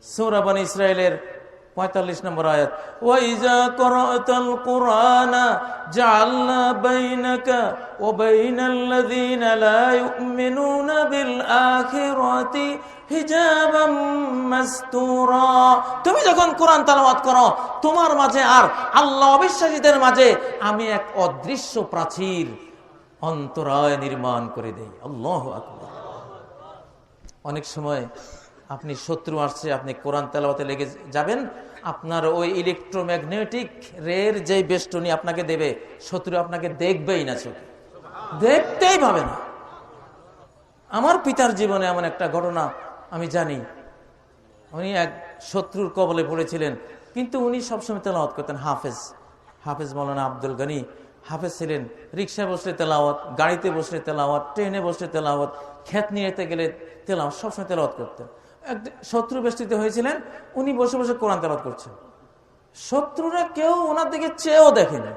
সূরা বনী ইসরাইলের 45 নম্বর আয়াত, ওয়াইজা করাতাল কুরআনা জাআলনা বাইনাকা ওয়া বাইনাল্লাযীনা লা ইউমিনুনা বিল আখিরাতি হিজাবাম মাসতুরা। তুমি যখন কোরআন তেলাওয়াত করো, তোমার মাঝে আর আল্লাহ অবিশ্বাসীদের মাঝে আমি এক অদৃশ্য প্রাচীর, অন্তরায় নির্মাণ করে দেই। আল্লাহু আকবার। অনেক সময় আপনি শত্রু আসছে, আপনি কোরআন তেলাওয়াতে লেগে যাবেন, আপনার ওই ইলেকট্রোম্যাগনেটিক রের যে বেষ্টনী আপনাকে দেবে, শত্রু আপনাকে দেখবেই না, চোখে দেখতেই পাবে না। আমার পিতার জীবনে এমন একটা ঘটনা আমি জানি। উনি এক শত্রুর কবলে পড়েছিলেন, কিন্তু উনি সবসময় তেলাওয়াত করতেন। হাফেজ মাওলানা আব্দুল গনি হাফেজ ছিলেন। রিক্সায় বসলে তেলাওয়াত, গাড়িতে বসলে তেলাওয়াত, ট্রেনে বসলে তেলাওয়াত, ক্ষেত নিয়ে গেলে তেলাওয়াত, সবসময় তেলাওয়াত করতেন। শত্রু বেষ্টিত হয়েছিলেন, উনি বসে বসে কোরআন তেলাওয়াত করছেন। শত্রুরা কেউ ওনার দিকে চেয়েও দেখেনি,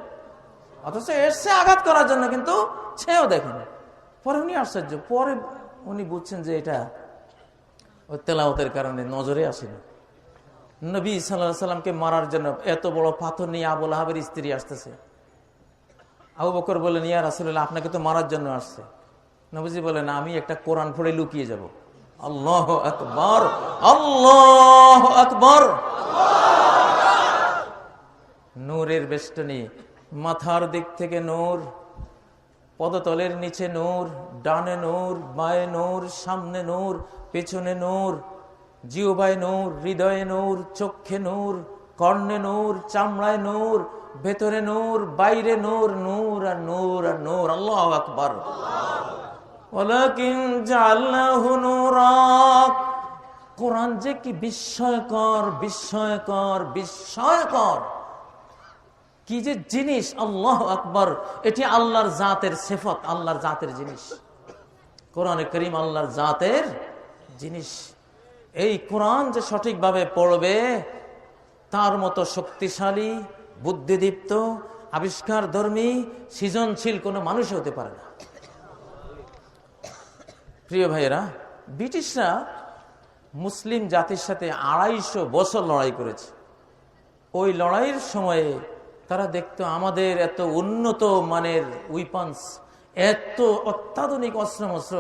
অথচ এসছে আঘাত করার জন্য, কিন্তু চেয়েও দেখেনি। পরে উনি আশ্চর্য, পরে উনি বুঝছেন যে এটা ওই তেলাওয়াতের কারণে নজরে আসেনি। নবী সাল্লাল্লাহু আলাইহি সাল্লামকে মারার জন্য এত বড় পাথর নিয়ে আবু লাহাবের স্ত্রী আসতেছে। আবু বকর বলেন, ইয়া রাসূলুল্লাহ, আপনাকে তো মারার জন্য আসছে। নবীজি বলেন, আমি একটা কোরআন পড়ে লুকিয়ে যাব। আল্লাহু আকবার, আল্লাহু আকবার। নূরের বেষ্টনী, মাথার দিক থেকে নূর, পদতলের নিচে নূর, ডানে নূর, বায়ে নূর, সামনে নূর, পেছনে নূর, জিহ্বায় নূর, হৃদয়ে নূর, চক্ষে নূর, কর্ণে নূর, চামড়ায় নূর, ভেতরে নূর, বাইরে নূর, নূর আর নূর আর নূর। আল্লাহু আকবার। ওয়ালাকিন জাআলনাহু নূরা। কোরআন যে কি বিস্ময়কর, বিস্ময়কর, বিস্ময়কর, কি যে জিনিস! আল্লাহু আকবার। এটি আল্লাহর জাতের সিফত, আল্লাহর জাতের জিনিস। কোরআনে কারীম আল্লাহর জাতের জিনিস। এই কোরআন যে সঠিকভাবে পড়বে, তার মতো শক্তিশালী, বুদ্ধিদীপ্ত, আবিষ্কারধর্মী, সৃজনশীল কোনো মানুষ হতে পারে না। প্রিয় ভাইয়েরা, ব্রিটিশরা মুসলিম জাতির সাথে 250 বছর লড়াই করেছে। ওই লড়াইয়ের সময়ে তারা দেখতো আমাদের এত উন্নত মানের উইপন্স, এত অত্যাধুনিক অস্ত্র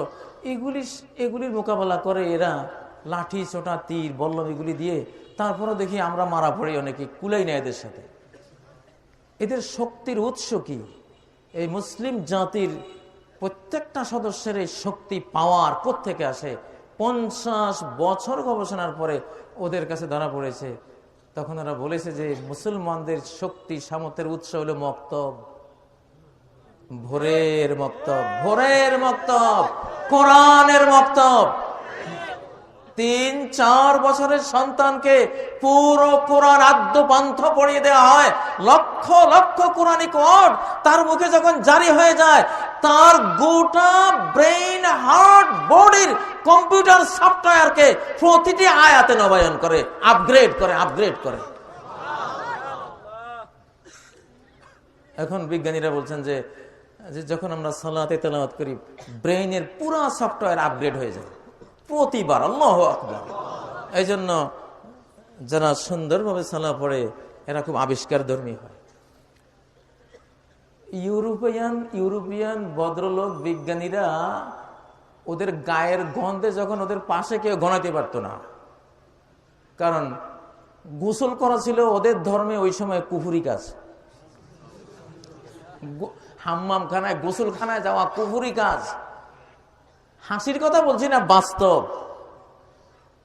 এগুলির মোকাবেলা করে এরা লাঠি, ছোটা, তীর, বল্লম এগুলি দিয়ে। তারপরে দেখি আমরা মারা পড়ি, অনেকে কুলাই নেয় এদের সাথে। এদের শক্তির উৎস কি? এই মুসলিম জাতির প্রত্যেকটা সদস্যের এই শক্তি পাওয়ার কোত্থেকে আসে? 50 বছর গবেষণার পরে ওদের কাছে ধরা পড়েছে। তখন ওরা বলেছে যে মুসলমানদের শক্তি সামর্থ্যের উৎস হলো মক্তব, ভোরের মক্তব, ভোরের মক্তব, কোরআনের মক্তব। 3-4 বছরের সন্তানকে পুরো কোরআন আদ্যপান্থ পড়িয়ে দেওয়া হয়, লক্ষ লক্ষ কোরআনিক ওয়ার্ড তার মুখে যখন জারি হয়ে যায়, তার গোটা ব্রেইন, হার্ট, বডির কম্পিউটার সফটওয়্যারকে প্রতিটি আয়াতে নবায়ন করে, আপগ্রেড করে। এখন বিজ্ঞানীরা বলছেন যে যখন আমরা সালাতে তেলাওয়াত করি, ব্রেইনের পুরো সফটওয়্যার আপগ্রেড হয়ে যায় প্রতিবার। আল্লাহু আকবার। এই জন্য যারা সুন্দরভাবে সালা পড়ে এরা খুব আবিষ্কারধর্মী হয়। ইউরোপিয়ান ভদ্রলোক বিজ্ঞানীরা ওদের গায়ের গন্ধে যখন ওদের পাশে কেউ গণাতে পারতো না, কারণ গোসল করা ছিল ওদের ধর্মে ওই সময় কুফরি কাজ। হাম্মামখানায়, গোসলখানায় যাওয়া কুফরি কাজ। হাসির কথা বলছি না, বাস্তব।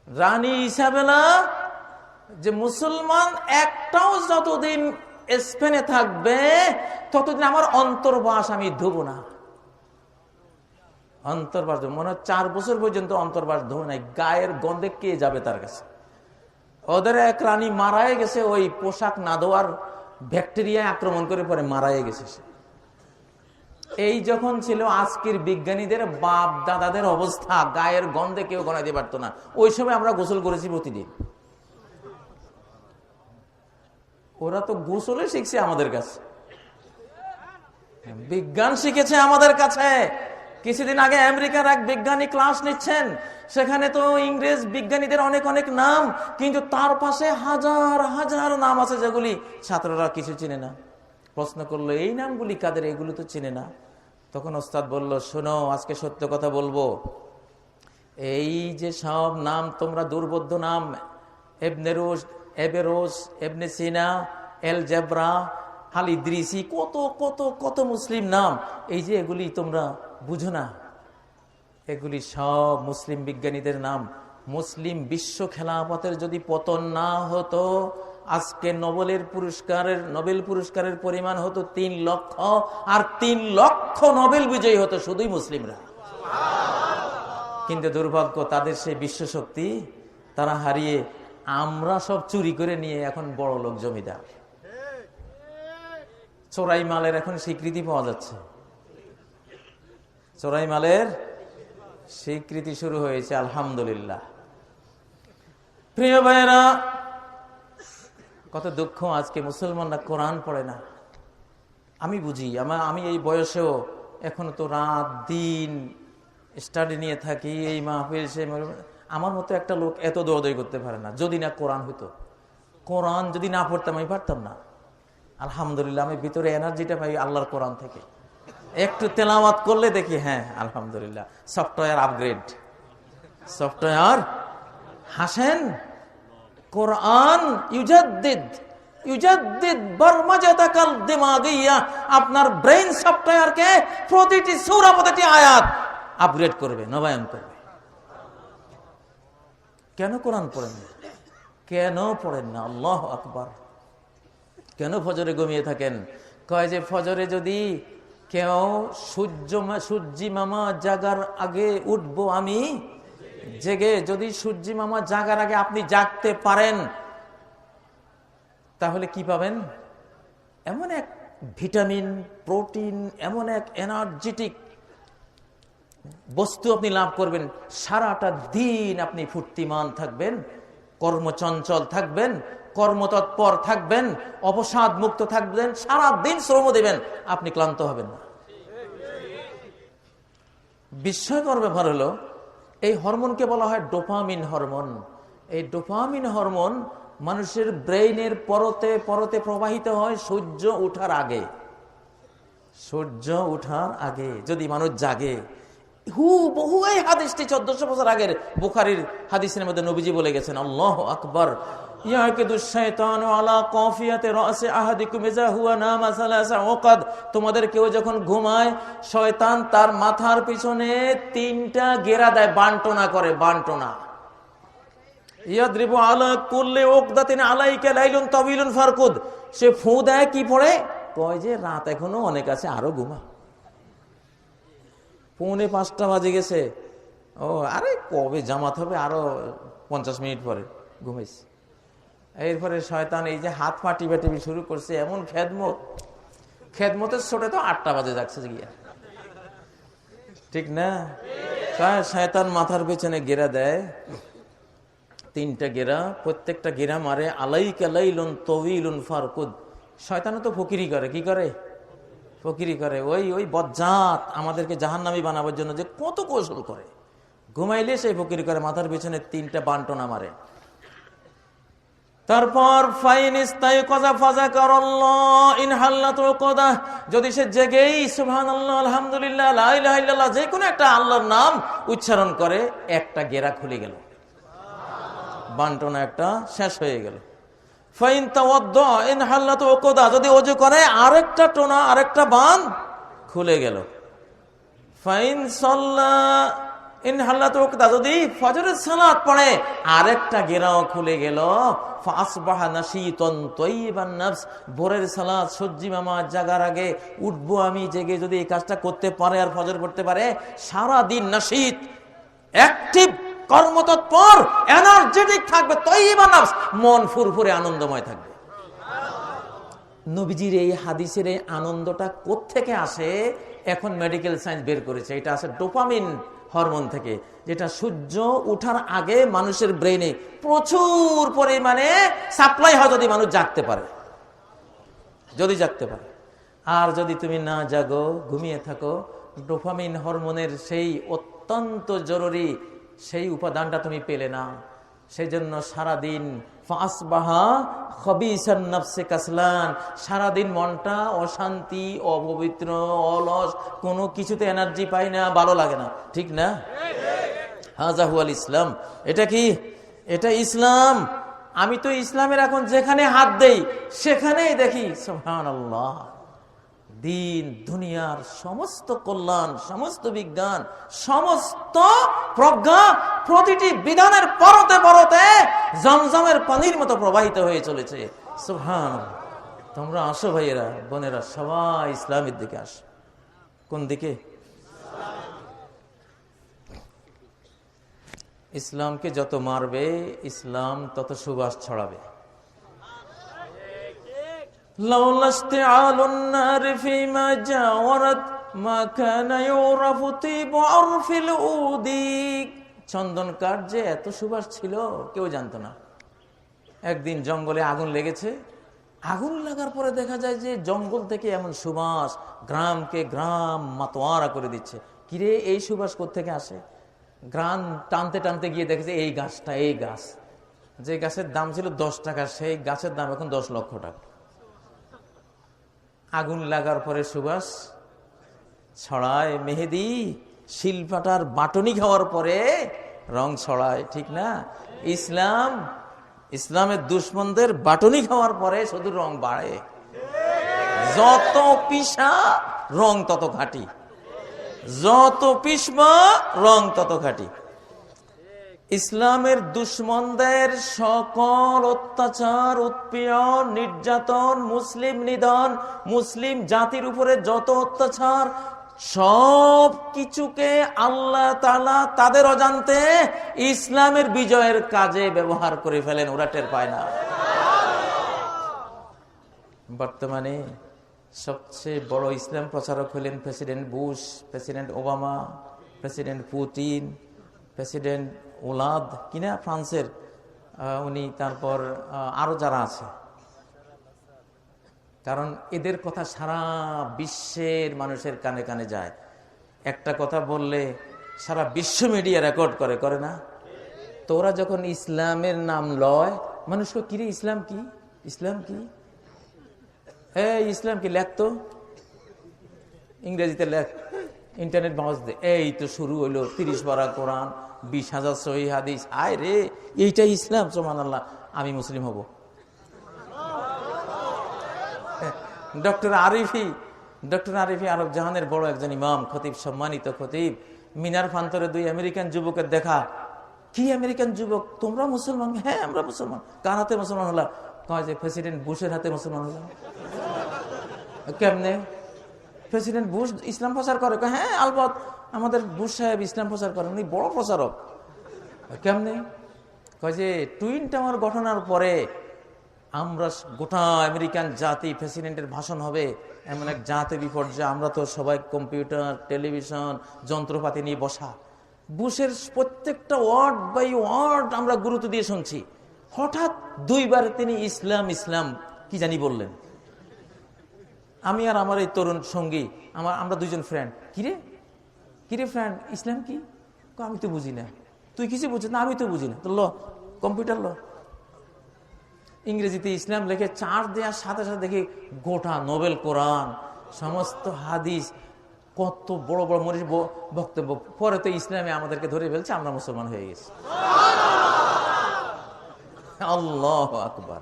রানী ইসাবেলা যে মুসলমান একটাও যতদিন স্পেনে থাকবে ততদিন আমার অন্তর্বাস আমি ধুব না। অন্তর্বাস মনে হয় 4 বছর পর্যন্ত অন্তর্বাস ধোবে নাই। গায়ের গন্ধে কে যাবে তার কাছে? ওদের এক রানী মারাই গেছে, ওই পোশাক না ধোয়ার ব্যাকটেরিয়ায় আক্রমণ করে পরে মারাই গেছে সে। এই যখন ছিল আজকের বিজ্ঞানীদের বাপ দাদাদের অবস্থা, গায়ের গন্ধে কেউ গণাতে পারতো না। ওই সময় আমরা গোসল করেছি প্রতিদিন। ওরা তো গোসলে শিখছে আমাদের কাছে, বিজ্ঞান শিখেছে আমাদের কাছে। কিছুদিন আগে আমেরিকার এক বিজ্ঞানী ক্লাস নিচ্ছেন, সেখানে তো ইংরেজ বিজ্ঞানীদের অনেক অনেক নাম, কিন্তু তার পাশে হাজার হাজার নাম আছে যেগুলি ছাত্ররা কিছু চিনে না। প্রশ্ন করলো, এই নামগুলি কাদের? এগুলো তো চিনে না। তখন ওস্তাদ বলল, শোনো, আজকে সত্য কথা বলবো, এই যে সব নাম তোমরা দুর্বোধ্য নাম, ইবনে রুশদ, এবেরোস, ইবনে সিনা, এল জেব্রা, আল ইদ্রিসি, কত কত কত মুসলিম নাম, এই যে এগুলি তোমরা বুঝো না, এগুলি সব মুসলিম বিজ্ঞানীদের নাম। মুসলিম বিশ্ব খেলাফতের যদি পতন না হতো, আজকে নোবেল পুরস্কারের পরিমাণ হতো 3 লক্ষ, আর 3 লক্ষ নোবেল বিজয়ী হতো শুধুই মুসলিমরা। কিন্তু দুর্ভাগ্য, তাদের সেই বিশ্ব শক্তি তারা হারিয়ে আমরা সব চুরি করে নিয়ে এখন বড় লোক, জমিদার। চোরাই মালের এখন স্বীকৃতি পাওয়া যাচ্ছে, চোরাই মালের স্বীকৃতি শুরু হয়েছে, আলহামদুলিল্লাহ। প্রিয় ভাইয়েরা, কত দুঃখ, আজকে মুসলমানরা কোরআন পড়ে না। আমি বুঝি, আমি এই বয়সেও এখনো তো রাত দিন স্টাডি নিয়ে থাকি, এই মাহফিল সে। আমার মতো একটা লোক এত দৌড়দৌড়ি করতে পারে না। যদি না কোরআন হতো, কোরআন যদি না পড়তাম আমি পারতাম না। আলহামদুলিল্লাহ, আমি ভিতরে এনার্জিটা পাই আল্লাহর কোরআন থেকে। একটু তেলাওয়াত করলে দেখি, হ্যাঁ আলহামদুলিল্লাহ, সফটওয়্যার আপগ্রেড, সফটওয়্যার। হাসেন, কোরআন ইউজাদ্দিদ বারমাজাতাকাল দিমাগিয়া, আপনার ব্রেইন সফটওয়্যারকে প্রতিটি সূরা প্রতিটি আয়াত আপগ্রেড করবে, নবায়ন করবে। কেন কোরআন পড়েন না? কেন পড়েন না? আল্লাহু আকবার। কেন ফজরে ঘুমিয়ে থাকেন? কয় যে ফজরে যদি কেউ সূর্যি মামা জাগার আগে উঠবো আমি জেগে, যদি সূর্যি মামা জাগার আগে আপনি জাগতে পারেন তাহলে কি পাবেন? এমন এক ভিটামিন, প্রোটিন, এমন এক এনার্জেটিক বস্তু আপনি লাভ করবেন, সারাটা দিন আপনি ফুর্তিমান থাকবেন, কর্মচঞ্চল থাকবেন, কর্মতৎপর থাকবেন, অবসাদ মুক্ত থাকবেন, সারা দিন শ্রম দেবেন, আপনি ক্লান্ত হবেন না। বিস্ময়কর ব্যাপার হলো, এই হরমোনকে বলা হয় ডোপামিন হরমোন। এই ডোপামিন হরমোন মানুষের ব্রেইনের পরতে পরতে প্রবাহিত হয় সূর্য ওঠার আগে। সূর্য ওঠার আগে যদি মানুষ জাগে, বহু এই হাদিসটি 1400 বছর আগের বুখারীর হাদিসের মধ্যে নবীজি বলে গেছেন, আল্লাহু আকবার, তোমাদের কেউ যখন ঘুমায়, শয়তান তার মাথার পিছনে 3টা গেরা দেয়, বান্টনা করে, বান্টনা। ইয়াদরিবু আলা কুল্লি উকদাতিন আলাইকা লাইলুন তাওয়িলুন ফারকুদ, সে ফু দেয়, কি পড়ে? কয় যে রাত এখনো অনেক আছে, আরো ঘুমা। 4:45 বাজে গেছে, ও আরে কবে জামাত হবে, আরো 50 মিনিট পরে, ঘুমাইছি। এরপরে শয়তান এই যে হাত পা টিপি শুরু করছে, এমন খেদমতের ছোটে তো 8টা বাজে যাচ্ছে গিয়া, ঠিক না? শয়তান মাথার পেছনে গেরা দেয়, 3টা গেরা, প্রত্যেকটা গেরা মারে আলাইকা লাইলুন তাওয়িলুন ফারকুদ। শয়তানও তো ফকিরি করে, কি করে? ফকিরি করে। ওই বজ্জাত আমাদেরকে জাহান্নামী বানাবার জন্য যে কত কৌশল করে, ঘুমাইলে সেই ফকিরি করে, মাথার পেছনে 3টা বান্টনা মারে। তারপর যদি সে জেগেই সুবহানাল্লাহ, আলহামদুলিল্লাহ, লা ইলাহা ইল্লাল্লাহ, যে কোনো একটা আল্লাহর নাম উচ্চারণ করে, একটা গেরা খুলে গেল, বান্টনা একটা শেষ হয়ে গেল। ফাইন তাওয়াদ্দা ইন হাল্লাতু উকদা, যদি ওযু করে আরেকটা টোনা, আরেকটা বাঁধ খুলে গেল। ফাইন সাল্লা ইন হাল্লাতু উকদা, যদি ফজরের সালাত পড়ে আরেকটা গেরাও খুলে গেল। ফাসবাহা নাশীতান তাইয়িবান নাফস, ভোরের সালাত সূর্যি মামা জাগার আগে উঠবো আমি জেগে, যদি এই কাজটা করতে পারে আর ফজর পড়তে পারে, সারা দিন নাশীত, অ্যাক্টিভ, কর্মতৎপর, এনার্জেটিক থাকবে, তাইয়িবান নাফস, মন ফুরফুরে আনন্দময় থাকবে। নবীজির এই হাদিসের এই আনন্দটা কোত্থেকে আসে? এখন মেডিকেল সায়েন্স বের করেছে, এটা আসে ডোপামিন হরমোন থেকে, যেটা সূর্য ওঠার আগে মানুষের ব্রেইনে প্রচুর পরিমাণে সাপ্লাই হয়, যদি মানুষ জাগতে পারে, যদি জাগতে পারে। আর যদি তুমি না জাগো, ঘুমিয়ে থাকো, ডোপামিন হরমোনের সেই অত্যন্ত জরুরি সেই উপাদানটা তুমি পেলে না। সেই জন্য সারাদিন ফাসবাহা খবিসান নাফসে কাসলান, সারাদিন মনটা অশান্তি, অপবিত্র, অলস, কোনো কিছুতে এনার্জি পাই না, ভালো লাগে না, ঠিক না? হাযা হুয়াল ইসলাম। এটা কি? এটা ইসলাম। আমি তো ইসলামের এখন যেখানে হাত দেই সেখানেই দেখি সুবহানাল্লাহ, দিন দুনিয়ার সমস্ত কল্যাণ, সমস্ত বিজ্ঞান, সমস্ত প্রজ্ঞা প্রতিটি বিধানের পরতে পরতে জমজমের পানির মতো প্রবাহিত হয়ে চলেছে। সুবহানাল্লাহ। তোমরা আসো ভাইয়েরা, বোনেরা, সবাই ইসলামের দিকে আসো। কোন দিকে? ইসলামকে যত মারবে, ইসলাম তত সুবাস ছড়াবে। চন্দন কাঠ যে এত সুবাস ছিল কেউ জানতো না। একদিন জঙ্গলে আগুন লেগেছে, আগুন লাগার পরে দেখা যায় যে জঙ্গল থেকে এমন সুবাস গ্রামকে গ্রাম মাতোয়ারা করে দিচ্ছে। কিরে, এই সুবাস কোত্থেকে আসে? গ্রাম টানতে টানতে গিয়ে দেখেছে এই গাছটা, এই গাছ, যে গাছের দাম ছিল 10 টাকা, সেই গাছের দাম এখন 10 লক্ষ টাকা। আগুন লাগার পরে সুবাস ছড়ায়। মেহেদি শিলপাটার বাটনি খাওয়ার পরে রং ছড়ায়, ঠিক না? ইসলাম ইসলামের দুশ্মনদের বাটনি খাওয়ার পরে শুধু রং বাড়ে, যত পিসা রং তত ঘাটি, যত পিসমা রং তত ঘাটি। ইসলামের দুশ্মনদের সকল অত্যাচার, উৎপীড়ন, নির্যাতন, মুসলিম নিধন, মুসলিম জাতির উপরে যত অত্যাচার, সব কিছুকে আল্লাহ তাআলা তাদের অজান্তে ইসলামের বিজয়ের কাজে ব্যবহার করে ফেলেন, ওরা টের পায় না। বর্তমানে সবচেয়ে বড় ইসলাম প্রচারক হলেন president Bush, president Obama, president Putin, president Hollande কিনা ফ্রান্সের, উনি, তারপর আরো যারা আছে। কারণ এদের কথা সারা বিশ্বের মানুষের কানে কানে যায়। একটা কথা বললে সারা বিশ্ব মিডিয়া রেকর্ড করে, করে না? তো ওরা যখন ইসলামের নাম লয়, মানুষকে কিরে ইসলাম কি, ইসলাম কি, এই ইসলাম কি, লেখতো ইংরেজিতে লেখ, ইন্টারনেট বাউজ দে, এই তো শুরু হইলো 30 পারা কোরআন, 20,000 সহিহ হাদিস, আয় রে এইটাই ইসলাম, সুবহানাল্লাহ, আমি মুসলিম হব। ডক্টর আরিফি আরব জাহানের বড় একজন ইমাম, খতিব, সম্মানিত খতিব, মিনার প্রান্তরে 2 আমেরিকান যুবকের দেখা। কি আমেরিকান যুবক, তোমরা মুসলমান? হ্যাঁ আমরা মুসলমান। কার হাতে মুসলমান হলাম? কয় যে প্রেসিডেন্ট বুশের হাতে মুসলমান হলাম। কেমনে? প্রেসিডেন্ট বুশ ইসলাম প্রচার করে? হ্যাঁ আলবৎ, আমাদের বুশ সাহেব ইসলাম প্রচার করেন, উনি বড় প্রচারক। কেমনে? কয় যে টুইন টাওয়ার ঘটনার পরে আমরা গোটা আমেরিকান জাতি, প্রেসিডেন্টের ভাষণ হবে, এমন এক জাতি বিপর্যয়, আমরা তো সবাই কম্পিউটার, টেলিভিশন, যন্ত্রপাতি নিয়ে বসা। বুশের প্রত্যেকটা ওয়ার্ড বাই ওয়ার্ড আমরা গুরুত্ব দিয়ে শুনছি। হঠাৎ 2 বার তিনি ইসলাম ইসলাম কি জানি বললেন। আমি আর আমার এই তরুণ সঙ্গী, আমরা 2জন ফ্রেন্ড, কিরে ফ্রেন্ড, ইসলাম কি? আমি তো বুঝি না। তুই কিছু বুঝিস না? আমি তো বুঝি না। তো ল কম্পিউটার ল, ইংরেজিতে ইসলাম লিখে চার্জ দেওয়ার সাথে সাথে দেখি গোটা নোবেল কোরআন, সমস্ত হাদিস, কত বড় বড় মনীষী বক্তব্য। পরে তো ইসলামে আমাদেরকে ধরে ফেলছে, আমরা মুসলমান হয়ে গেছি। আল্লাহু আকবার।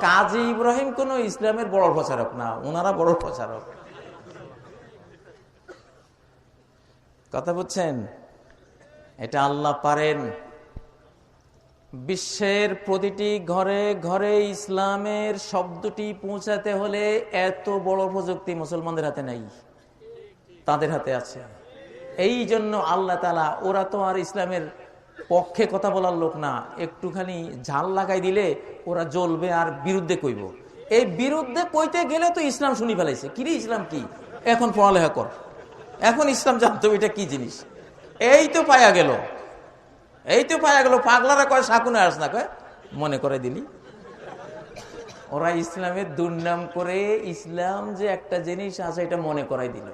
কাজী ইব্রাহিম কোন ইসলামের বড় প্রচারক না, ওনারা বড় প্রচারক। কথা বুঝছেন? এটা আল্লাহ পারেন। বিশ্বের প্রতিটি ঘরে ঘরে ইসলামের শব্দটি পৌঁছাতে হলে এত বড় প্রযুক্তি মুসলমানদের হাতে নাই, তাদের হাতে আছে। এই জন্য আল্লাহ তাআলা, ওরা তো আর ইসলামের পক্ষে কথা বলার লোক না, একটুখানি ঝাল লাগাই দিলে ওরা জ্বলবে আর বিরুদ্ধে কইব। এই বিরুদ্ধে কইতে গেলে তো ইসলাম শুনি ফেলাইছে। কিরে ইসলাম কি? এখন পড়ালেখা কর, এখন ইসলাম জানতো এটা কি জিনিস। এই তো পায়া গেল, পাগলারা কয় শাকুনে আস না, কয় মনে করে দিলি। ওরা ইসলামের দুর্নাম করে ইসলাম যে একটা জিনিস আছে এটা মনে করাই দিল।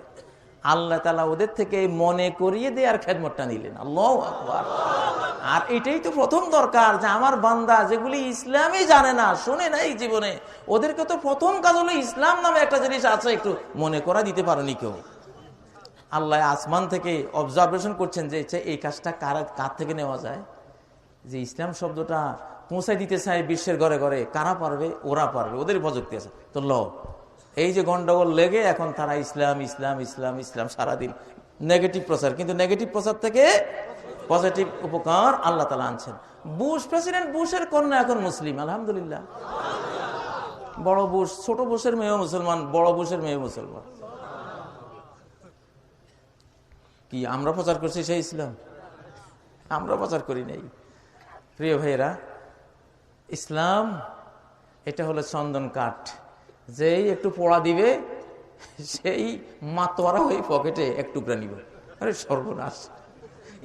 আল্লাহ তাআলা ওদের থেকে মনে করিয়ে দিয়ে আর খেদমতটা নিলেন। আল্লাহু আকবার। আর এটাই তো প্রথম দরকার, যে আমার বান্দা যেগুলি ইসলামই জানে না, শুনে নাই জীবনে, ওদেরকে তো প্রথম কাজ হলো ইসলাম নামে একটা জিনিস আছে একটু মনে করা দিতে পারেনি কেউ। আল্লাহ আসমান থেকে অবজারভেশন করছেন যে এই কাজটা কার থেকে নেওয়া যায়, যে ইসলাম শব্দটা পৌঁছাই দিতে চায় বিশ্বের ঘরে ঘরে। কারা পারবে? ওরা পারবে, ওদের প্রযুক্তি আছে। তো এই যে গন্ডগোল লেগে এখন তারা ইসলাম ইসলাম ইসলাম ইসলাম সারাদিন নেগেটিভ প্রচার, কিন্তু নেগেটিভ প্রচার থেকে পজিটিভ উপকার আল্লাহ তাআলা আনছেন। প্রেসিডেন্ট বুশের কন্যা এখন মুসলিম, আলহামদুলিল্লাহ। বড় বুশ, ছোট বুশের মেয়েও মুসলমান, বড় বুশের মেয়েও মুসলমান। কি আমরা প্রচার করছি সেই ইসলাম? আমরা প্রচার করি নাই। প্রিয় ভাইয়েরা, ইসলাম এটা হলো চন্দন কাঠ, যেই একটু পোড়া দিবে সেই মাতোয়ারা হয়ে পকেটে এক টুকরা নিবে। আরে সর্বনাশ,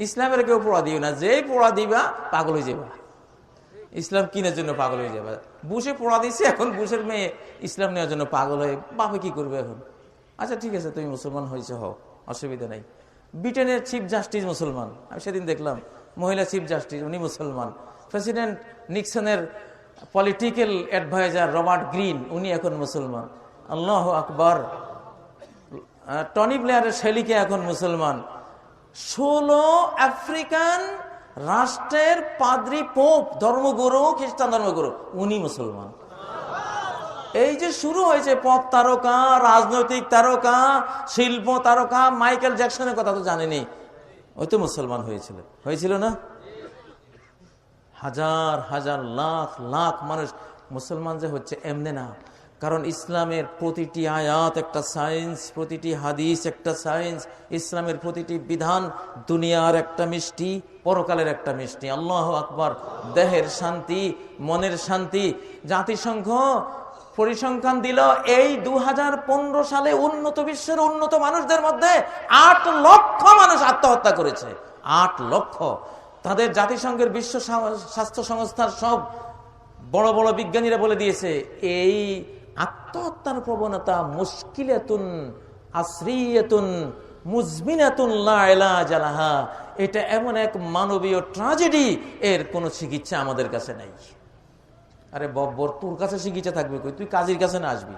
ইসলামের কেউ পোড়া দিও না, যেই পোড়া দিবা পাগল হয়ে যাবা। ইসলাম কিনার জন্য পাগল হয়ে যাবা। বুশে পোড়া দিছে, এখন বুশের মেয়ে ইসলাম নেওয়ার জন্য পাগল হয়ে, বাপে কি করবে এখন? আচ্ছা ঠিক আছে, তুমি মুসলমান হয়েছে, হও, অসুবিধা নাই। ব্রিটেনের চিফ জাস্টিস মুসলমান, আমি সেদিন দেখলাম মহিলা চিফ জাস্টিস, উনি মুসলমান। প্রেসিডেন্ট নিক্সনের পলিটিক্যাল অ্যাডভাইজার রবার্ট গ্রিন, উনি এখন মুসলমান। আল্লাহু আকবার। টনি ব্লেয়ারের শেলিকে এখন মুসলমান। 16 আফ্রিকান রাষ্ট্রের পাদ্রী পোপ ধর্মগুরু, খ্রিস্টান ধর্মগুরু, উনি মুসলমান। এই যে শুরু হয়েছে পপ তারকা, রাজনৈতিক তারকা, শিল্প তারকা, মাইকেল জ্যাকসনের কথা তো জানেনি, ওই তো মুসলমান হয়েছিল না? হাজার হাজার লাখ লাখ মানুষ মুসলমান যে হচ্ছে এমনি না, কারণ ইসলামের প্রতিটি আয়াত একটা সায়েন্স, প্রতিটি হাদিস একটা সায়েন্স, ইসলামের প্রতিটি বিধান দুনিয়ার একটা মিষ্টি, পরকালের একটা মিষ্টি। আল্লাহু আকবার। দেহের শান্তি, মনের শান্তি। জাতিসংঘ পরিসংখ্যান দিল এই 2015 সালে উন্নত বিশ্বের উন্নত মানুষদের মধ্যে 8 লক্ষ মানুষ আত্মহত্যা করেছে। 8 লক্ষ। তাদের জাতিসংঘের বিশ্ব স্বাস্থ্য সংস্থার সব বড় বড় বিজ্ঞানীরা বলে দিয়েছে এই আত্মহত্যার প্রবণতা মুশকিলাতুন আসরিয়াতুন মুজমিনাতুন লা ইলাজা লাহা, এটা এমন এক মানবীয় ট্র্যাজেডি, এর কোনো চিকিৎসা আমাদের কাছে নাই। আরে বব্বর, তোর কাছে চিকিৎসা থাকবে কই? তুই কাজীর কাছে না আসবি?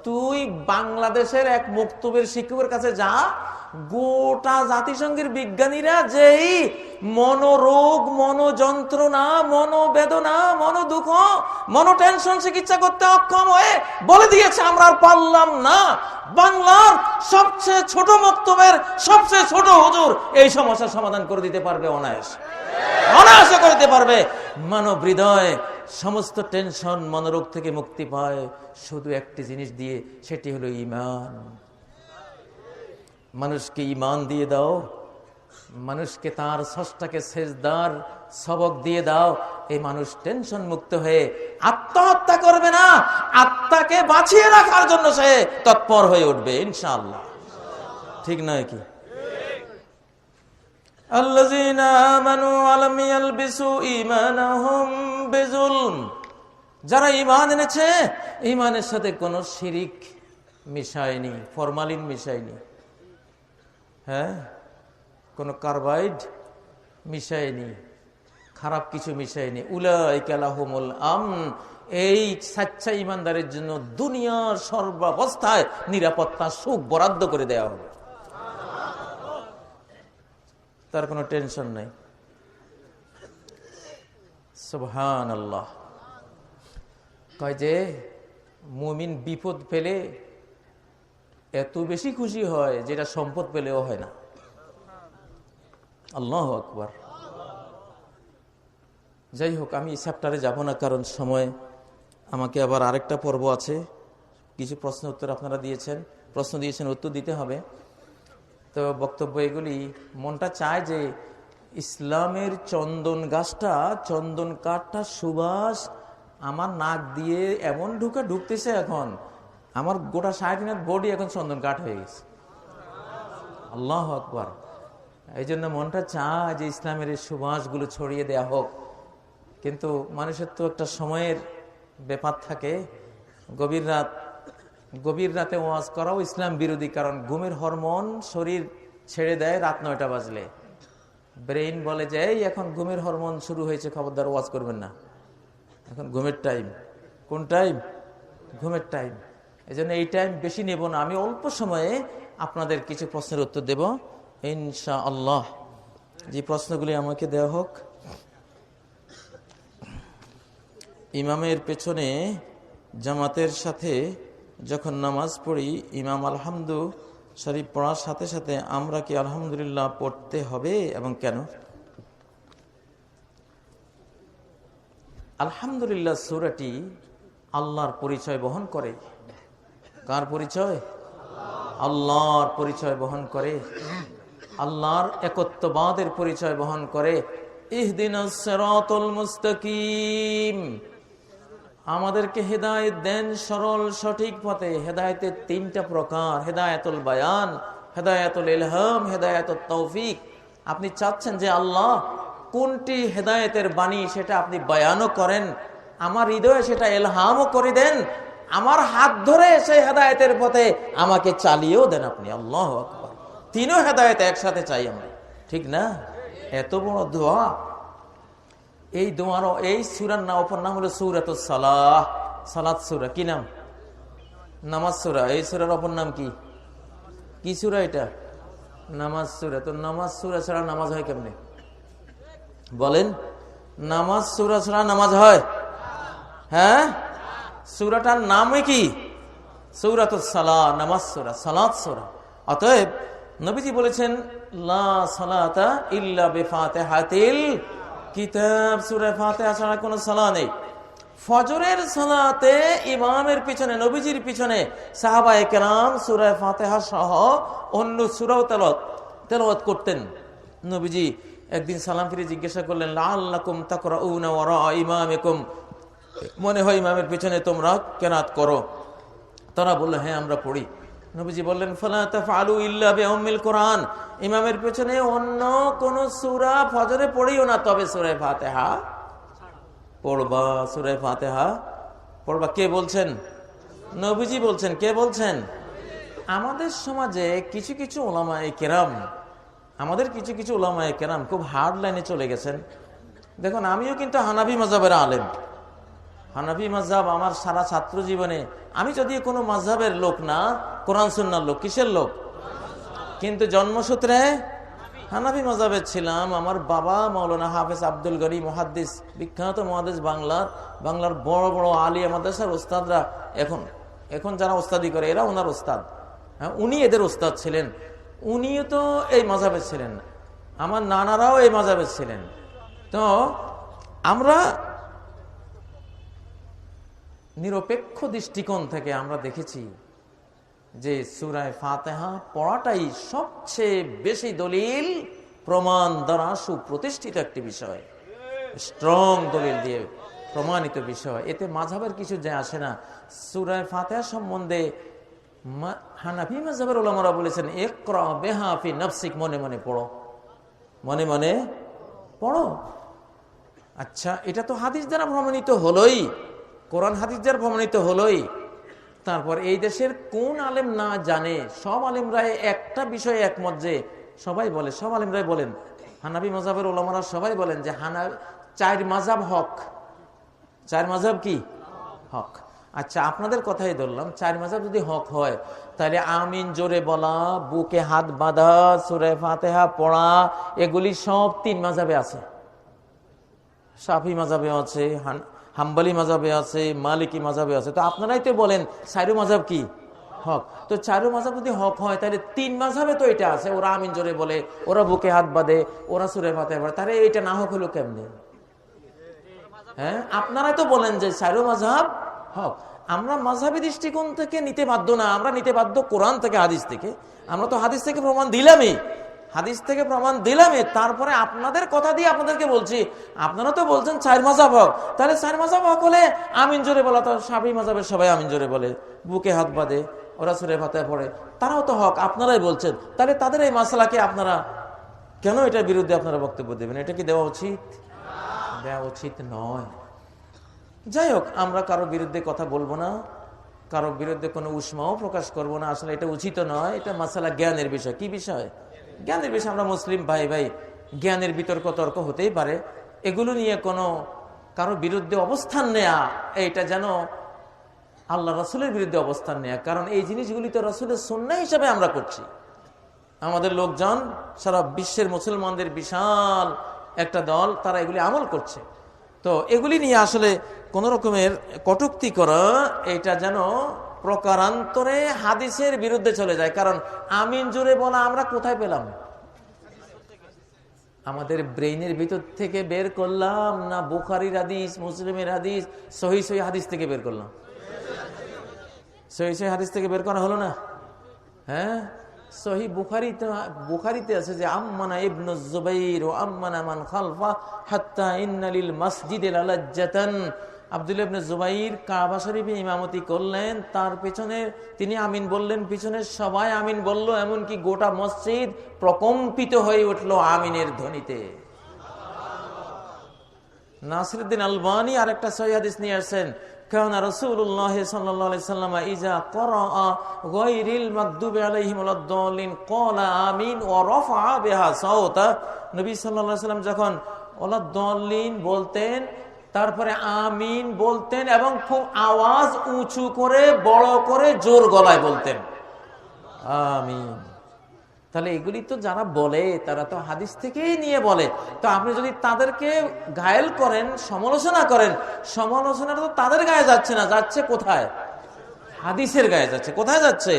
তুই বাংলাদেশের এক মুক্তবের শিক্ষকের কাছে যা। গোটা জাতিসংঘের বিজ্ঞানীরা যেই মনোরোগ, মনোযন্ত্রণা, মনোবেদনা, মনোদুঃখ, মনোটেনশন চিকিৎসা করতে অক্ষম হয়ে বলে দিয়েছে আমরা আর পারলাম না। বাংলার সবচেয়ে ছোট মুক্তবের সবচেয়ে ছোট হুজুর এই সমস্যার সমাধান করে দিতে পারবে অনায়াসে করে দিতে পারবে। মানব হৃদয় সমস্ত টেনশন, মনোরোগ থেকে মুক্তি পায় শুধু একটি জিনিস দিয়ে, সেটি হলো ঈমান। মানুষকে ঈমান দিয়ে দাও, মানুষকে তার স্রষ্টাকে সেজদার সবক দিয়ে দাও, এই মানুষ টেনশন মুক্ত হয়ে আত্মহত্যা করবে না, আত্মাকে বাঁচিয়ে রাখার জন্য সে তৎপর হয়ে উঠবে ইনশাআল্লাহ। ঠিক নয় কি? আল্লাযীনা আমানু ওয়া লাম ইয়ালবিসু ঈমানাহুম বিযুলম, যারা ঈমান এনেছে ঈমানের সাথে কোনো শিরিক মিশায়নি, ফরমালিন মিশায়নি, হ্যাঁ, কোনো কার্বাইড মিশায়নি, খারাপ কিছু মিশায়নি। উলাইকা লাহুমুল আমন, এই সচ্চা ঈমানদারের জন্য দুনিয়ার সর্বাবস্থায় নিরাপত্তা, সুখ বরাদ্দ করে দেওয়া হবে। তার কোনো টেনশন নাই। সুবহানাল্লাহ। কয় যে মুমিন বিপদ পেলে এত বেশি খুশি হয় যেটা সম্পদ পেলেও হয় না। আল্লাহু আকবার। যাই হোক, আমি এই চ্যাপ্টারে যাব না, কারণ সময়, আমাকে আবার আরেকটা পর্ব আছে। কিছু প্রশ্ন উত্তর আপনারা দিয়েছেন, উত্তর দিতে হবে। তো বক্তব্য এগুলি। মনটা চায় যে ইসলামের চন্দন গাছটা, চন্দন কাঠটা সুবাস আমার নাক দিয়ে এমন ঢুকতেছে, এখন আমার গোটা 60 বডি এখন চন্দন কাঠ হয়ে গেছে। আল্লাহু আকবার। এই জন্য মনটা চায় যে ইসলামের এই সুবাসগুলো ছড়িয়ে দেয়া হোক, কিন্তু মানুষের তো একটা সময়ের ব্যাপার থাকে। গভীর রাতে ওয়াজ করাও ইসলাম বিরোধী, কারণ ঘুমের হরমোন শরীর ছেড়ে দেয় রাত 9টা বাজলে। ব্রেইন বলে যে এই এখন ঘুমের হরমোন শুরু হয়েছে, খবরদার ওয়াজ করবেন না, এখন ঘুমের টাইম। কোন টাইম? ঘুমের টাইম। এই জন্য এই টাইম বেশি নেব না, আমি অল্প সময়ে আপনাদের কিছু প্রশ্নের উত্তর দেব ইনশাআল্লাহ। যে প্রশ্নগুলি আমাকে দেওয়া হোক। ইমামের পেছনে জামাতের সাথে যখন নামাজ পড়ি, ইমাম আলহামদু শরীফ পড়ার সাথে সাথে আমরা কি আলহামদুলিল্লাহ পড়তে হবে এবং কেন? আলহামদুলিল্লাহ সূরাটি আল্লাহর পরিচয় বহন করে। কার পরিচয়? আল্লাহর পরিচয় বহন করে, আল্লাহর একত্ববাদের পরিচয় বহন করে। ইহদিনাস সিরাতাল মুস্তাকিম, আমাদেরকে হেদায়েত দেন সরল সঠিক পথে। হেদায়েতের 3টা প্রকার: হেদায়েতুল বায়ান, হেদায়েতুল ইলহাম, হেদায়েতুত তৌফিক। আপনি চাচ্ছেন যে আল্লাহ কোনটি হেদায়েতের বাণী সেটা আপনি বয়ানও করেন, আমার হৃদয়ে সেটা ইলহামও করে দেন, আমার হাত ধরে সেই হেদায়েতের পথে আমাকে চালিয়েও দেন আপনি। আল্লাহু আকবার। 3ও হেদায়েত একসাথে চাই আমরা, ঠিক না? এত বড় দোয়া। এই দোয়ারও এই সূরার অপর নাম হলো সূরাতুস সালাহ। সালাত সূরা। কি নাম? নামাজ সূরা। এই সূরার অপর নাম কি? কি সূরা এটা? নামাজ সূরা, তো নামাজ সূরা ছাড়া নামাজ হয় কেমনে বলেন? নামাজ সূরা ছাড়া নামাজ হয়? হ্যাঁ, সূরাটার নামই কি? সূরাতুস সালাহ, নামাজ সূরা, সালাত সূরা। অতএব নবীজি বলেছেন লা সালাতা ইল্লা বিফাতিহাতিল কিতাব, সূরা ফাতিহা ছাড়া কোনো সালাত নেই। ফজরের সালাতে ইমামের পিছনে, নবীজির পিছনে সাহাবায়ে কেরাম সূরা ফাতিহা সহ অন্য সূরাও তেলাওয়াত করতেন। নবীজি একদিন সালাম ফিরে জিজ্ঞাসা করলেন লাআল্লাকুম তাকরাউনা ওয়ারা ইমামিকুম, মনে হয় ইমামের পিছনে তোমরা কেরাত করো? তারা বলল হ্যাঁ আমরা পড়ি। নবীজি বললেন ফালা তাফআলু ইল্লা বিউম্মিল কোরআন, ইমামের পিছনে অন্য কোন সূরা ফজরে পড়িও না, তবে সূরা ফাতিহা পড়বা। সূরা ফাতিহা পড়বা। কে বলছেন? নবীজি বলছেন। কে বলছেন? আমাদের সমাজে কিছু কিছু উলামায়ে কেরাম, খুব হার্ড লাইনে চলে গেছেন। দেখুন, আমিও কিন্তু হানাফি মাযহাবের আলেম। হানাফি মাযহাব আমার সারা ছাত্র জীবনে, আমি যদি কোনো মাযহাবের লোক না, কোরআন সুন্নাহর লোক। কিসের লোক? কিন্তু জন্মসূত্রে হানাফি মাযহাবের ছিলাম। আমার বাবা মাওলানা হাফেজ আব্দুল গনি মুহাদ্দিস, বিখ্যাত মুহাদ্দিস, বাংলার বড় বড় আলিয়া মাদ্রাসার ওস্তাদরা, এখন যারা ওস্তাদি করে এরা ওনার ওস্তাদ। হ্যাঁ, উনি এদের ওস্তাদ ছিলেন। উনিও তো এই মাযহাবের ছিলেন, আমার নানারাও এই মাযহাবের ছিলেন। তো আমরা নিরপেক্ষ দৃষ্টিকোণ থেকে আমরা দেখেছি যে সূরা ফাতিহা পড়াটাই সবচেয়ে বেশি দলিল প্রমাণ দ্বারা সুপ্রতিষ্ঠিত একটি বিষয়, স্ট্রং দলিল দিয়ে প্রমাণিত বিষয়। এতে মাযহাবের কিছু যায় আসে না। সূরা ফাতিহা সম্বন্ধে হানাফি মাযহাবের উলামারা বলেছেন ইকরা বিহা ফি নাফসিক, মনে মনে পড়ো, মনে মনে পড়ো। আচ্ছা, এটা তো হাদিস দ্বারা প্রমাণিত হলোই, কোরআন হাদিস দ্বারা প্রমাণিত হলোই। তারপর এই দেশের কোন আলেম না জানে? সব আলেমরাই একটা বিষয়ে একমত, যে সবাই বলে, সব আলেমরাই বলেন, হানাফি মাযহাবের উলামারা সবাই বলেন যে চার মাযহাব হক। চার মাযহাব কি? হক। আচ্ছা, আপনাদের কথাই ধরলাম, চার মাযহাব যদি হক হয়, তাহলে আমিন জোরে বলা, বুকে হাত বাঁধা, সূরা ফাতিহা পড়া, এগুলি সব তিন মাযহাবে আছে। শাফি মাযহাবে আছে, হাম্বলি মাযহাবে আছে, মালিকি মাযহাবে আছে। তো আপনারাই তো বলেন চারু মাযহাব কি? হক। তো চারু মাযহাব যদি হক হয়, তাহলে তিন মাযহাবে তো এটা আছে, ওরা আমিন জোরে বলে, ওরা বুকে হাত বাঁধে, ওরা সূরা ফাতিহা পড়ে, তাহলে এটা না হক হলো কেমনে? হ্যাঁ, আপনারাই তো বলেন যে চারু মাযহাব হক। আমরা মাযহাবী দৃষ্টিকোণ থেকে নিতে বাধ্য না, আমরা নিতে বাধ্য কোরআন থেকে, হাদিস থেকে। আমরা তো হাদিস থেকে প্রমাণ দিলামই, তারপরে আপনাদের কথা দিয়ে আপনাদেরকে বলছি, আপনারা তো বলছেন চার মাযহাব হক, তাহলে চার মাযহাব হক হলে আমিন জোরে বলা, তো শাফি মাযহাবের সবাই আমিন জোরে বলে, বুকে হাত বাঁধে, ওরা সূরা ফাতিহা পড়ে, তারাও তো হক, আপনারাই বলছেন। তাহলে তাদের এই মাসলাকে আপনারা কেন এটার বিরুদ্ধে আপনারা বক্তব্য দেবেন? এটা কি দেওয়া উচিত? দেওয়া উচিত নয়। যাই হোক, আমরা কারো বিরুদ্ধে কথা বলবো না, কারো বিরুদ্ধে কোনো উষ্মাও প্রকাশ করবো না। আসলে এটা উচিত নয়, এটা মাসালা জ্ঞানের বিষয়। কি বিষয়? জ্ঞানের বিষয়। আমরা মুসলিম ভাই ভাই, জ্ঞানের বিতর্ক তর্ক হতেই পারে। এগুলো নিয়ে কোনো কারো বিরুদ্ধে অবস্থান নেয়া, এটা যেন আল্লাহ রাসূলের বিরুদ্ধে অবস্থান নেয়া। কারণ এই জিনিসগুলি তো রাসূলের সুন্নাহ হিসাবে আমরা করছি। আমাদের লোকজন, সারা বিশ্বের মুসলমানদের বিশাল একটা দল, তারা এগুলি আমল করছে। তো এগুলি নিয়ে আসলে কোন রকমের কটূক্তি করা, এটা যেন প্রকারান্তরে হাদিসের বিরুদ্ধে চলে যায়। কারণ আমিন জোরে বলা আমরা কোথায় পেলাম? আমাদের ব্রেইনের ভিতর থেকে বের করলাম, না বুখারীর হাদিস, মুসলিমের হাদিস, সহিহ হাদিস থেকে বের করলাম? সহিহ হাদিস থেকে বের করা হলো না? হ্যাঁ, সহিহ বুখারীতে আছে যে আম্মানা ইবনু যুবাইর ওয়া আম্মানা মান খালফা হাত্তা ইন্না লিল মাসজিদে লালাজ্জাতান। আব্দুল্লাহ ইবনে জুবাইর কাবা শরীফে ইমামতি করলেন, তার পেছনে তিনি আমিন বললেন, পিছনে সবাই আমিন বলল, এমনকি গোটা মসজিদ প্রকম্পিত হয়ে উঠল আমিনের ধ্বনিতে। নাসিরউদ্দিন আলবানী আরেকটা সহিহ হাদিস নিয়ে আসেন, কানা রাসূলুল্লাহ সাল্লাল্লাহু আলাইহি ওয়াসাল্লাম ইজা ক্বরাআ গায়রিল মাগদুবি আলাইহিম ওয়ালাদ-দাল্লিন ক্বালা আমিন ওয়া রাফআ বিহা সাওতা। নবী সাল্লাল্লাহু আলাইহি ওয়াসাল্লাম যখন ওয়ালাদ-দাল্লিন বলতেন, তারপরে আমিন বলতেন এবং খুব আওয়াজ উঁচু করে, বড় করে, জোর গলায় বলতেন আমিন। তাহলে এগুলি তো যারা বলে তারা তো হাদিস থেকেই নিয়ে বলে। তো আপনি যদি তাদেরকে ঘায়েল করেন, সমালোচনা করেন, সমালোচনাটা তো তাদের গায়ে যাচ্ছে না, যাচ্ছে কোথায়? হাদিসের গায়ে যাচ্ছে। কোথায় যাচ্ছে?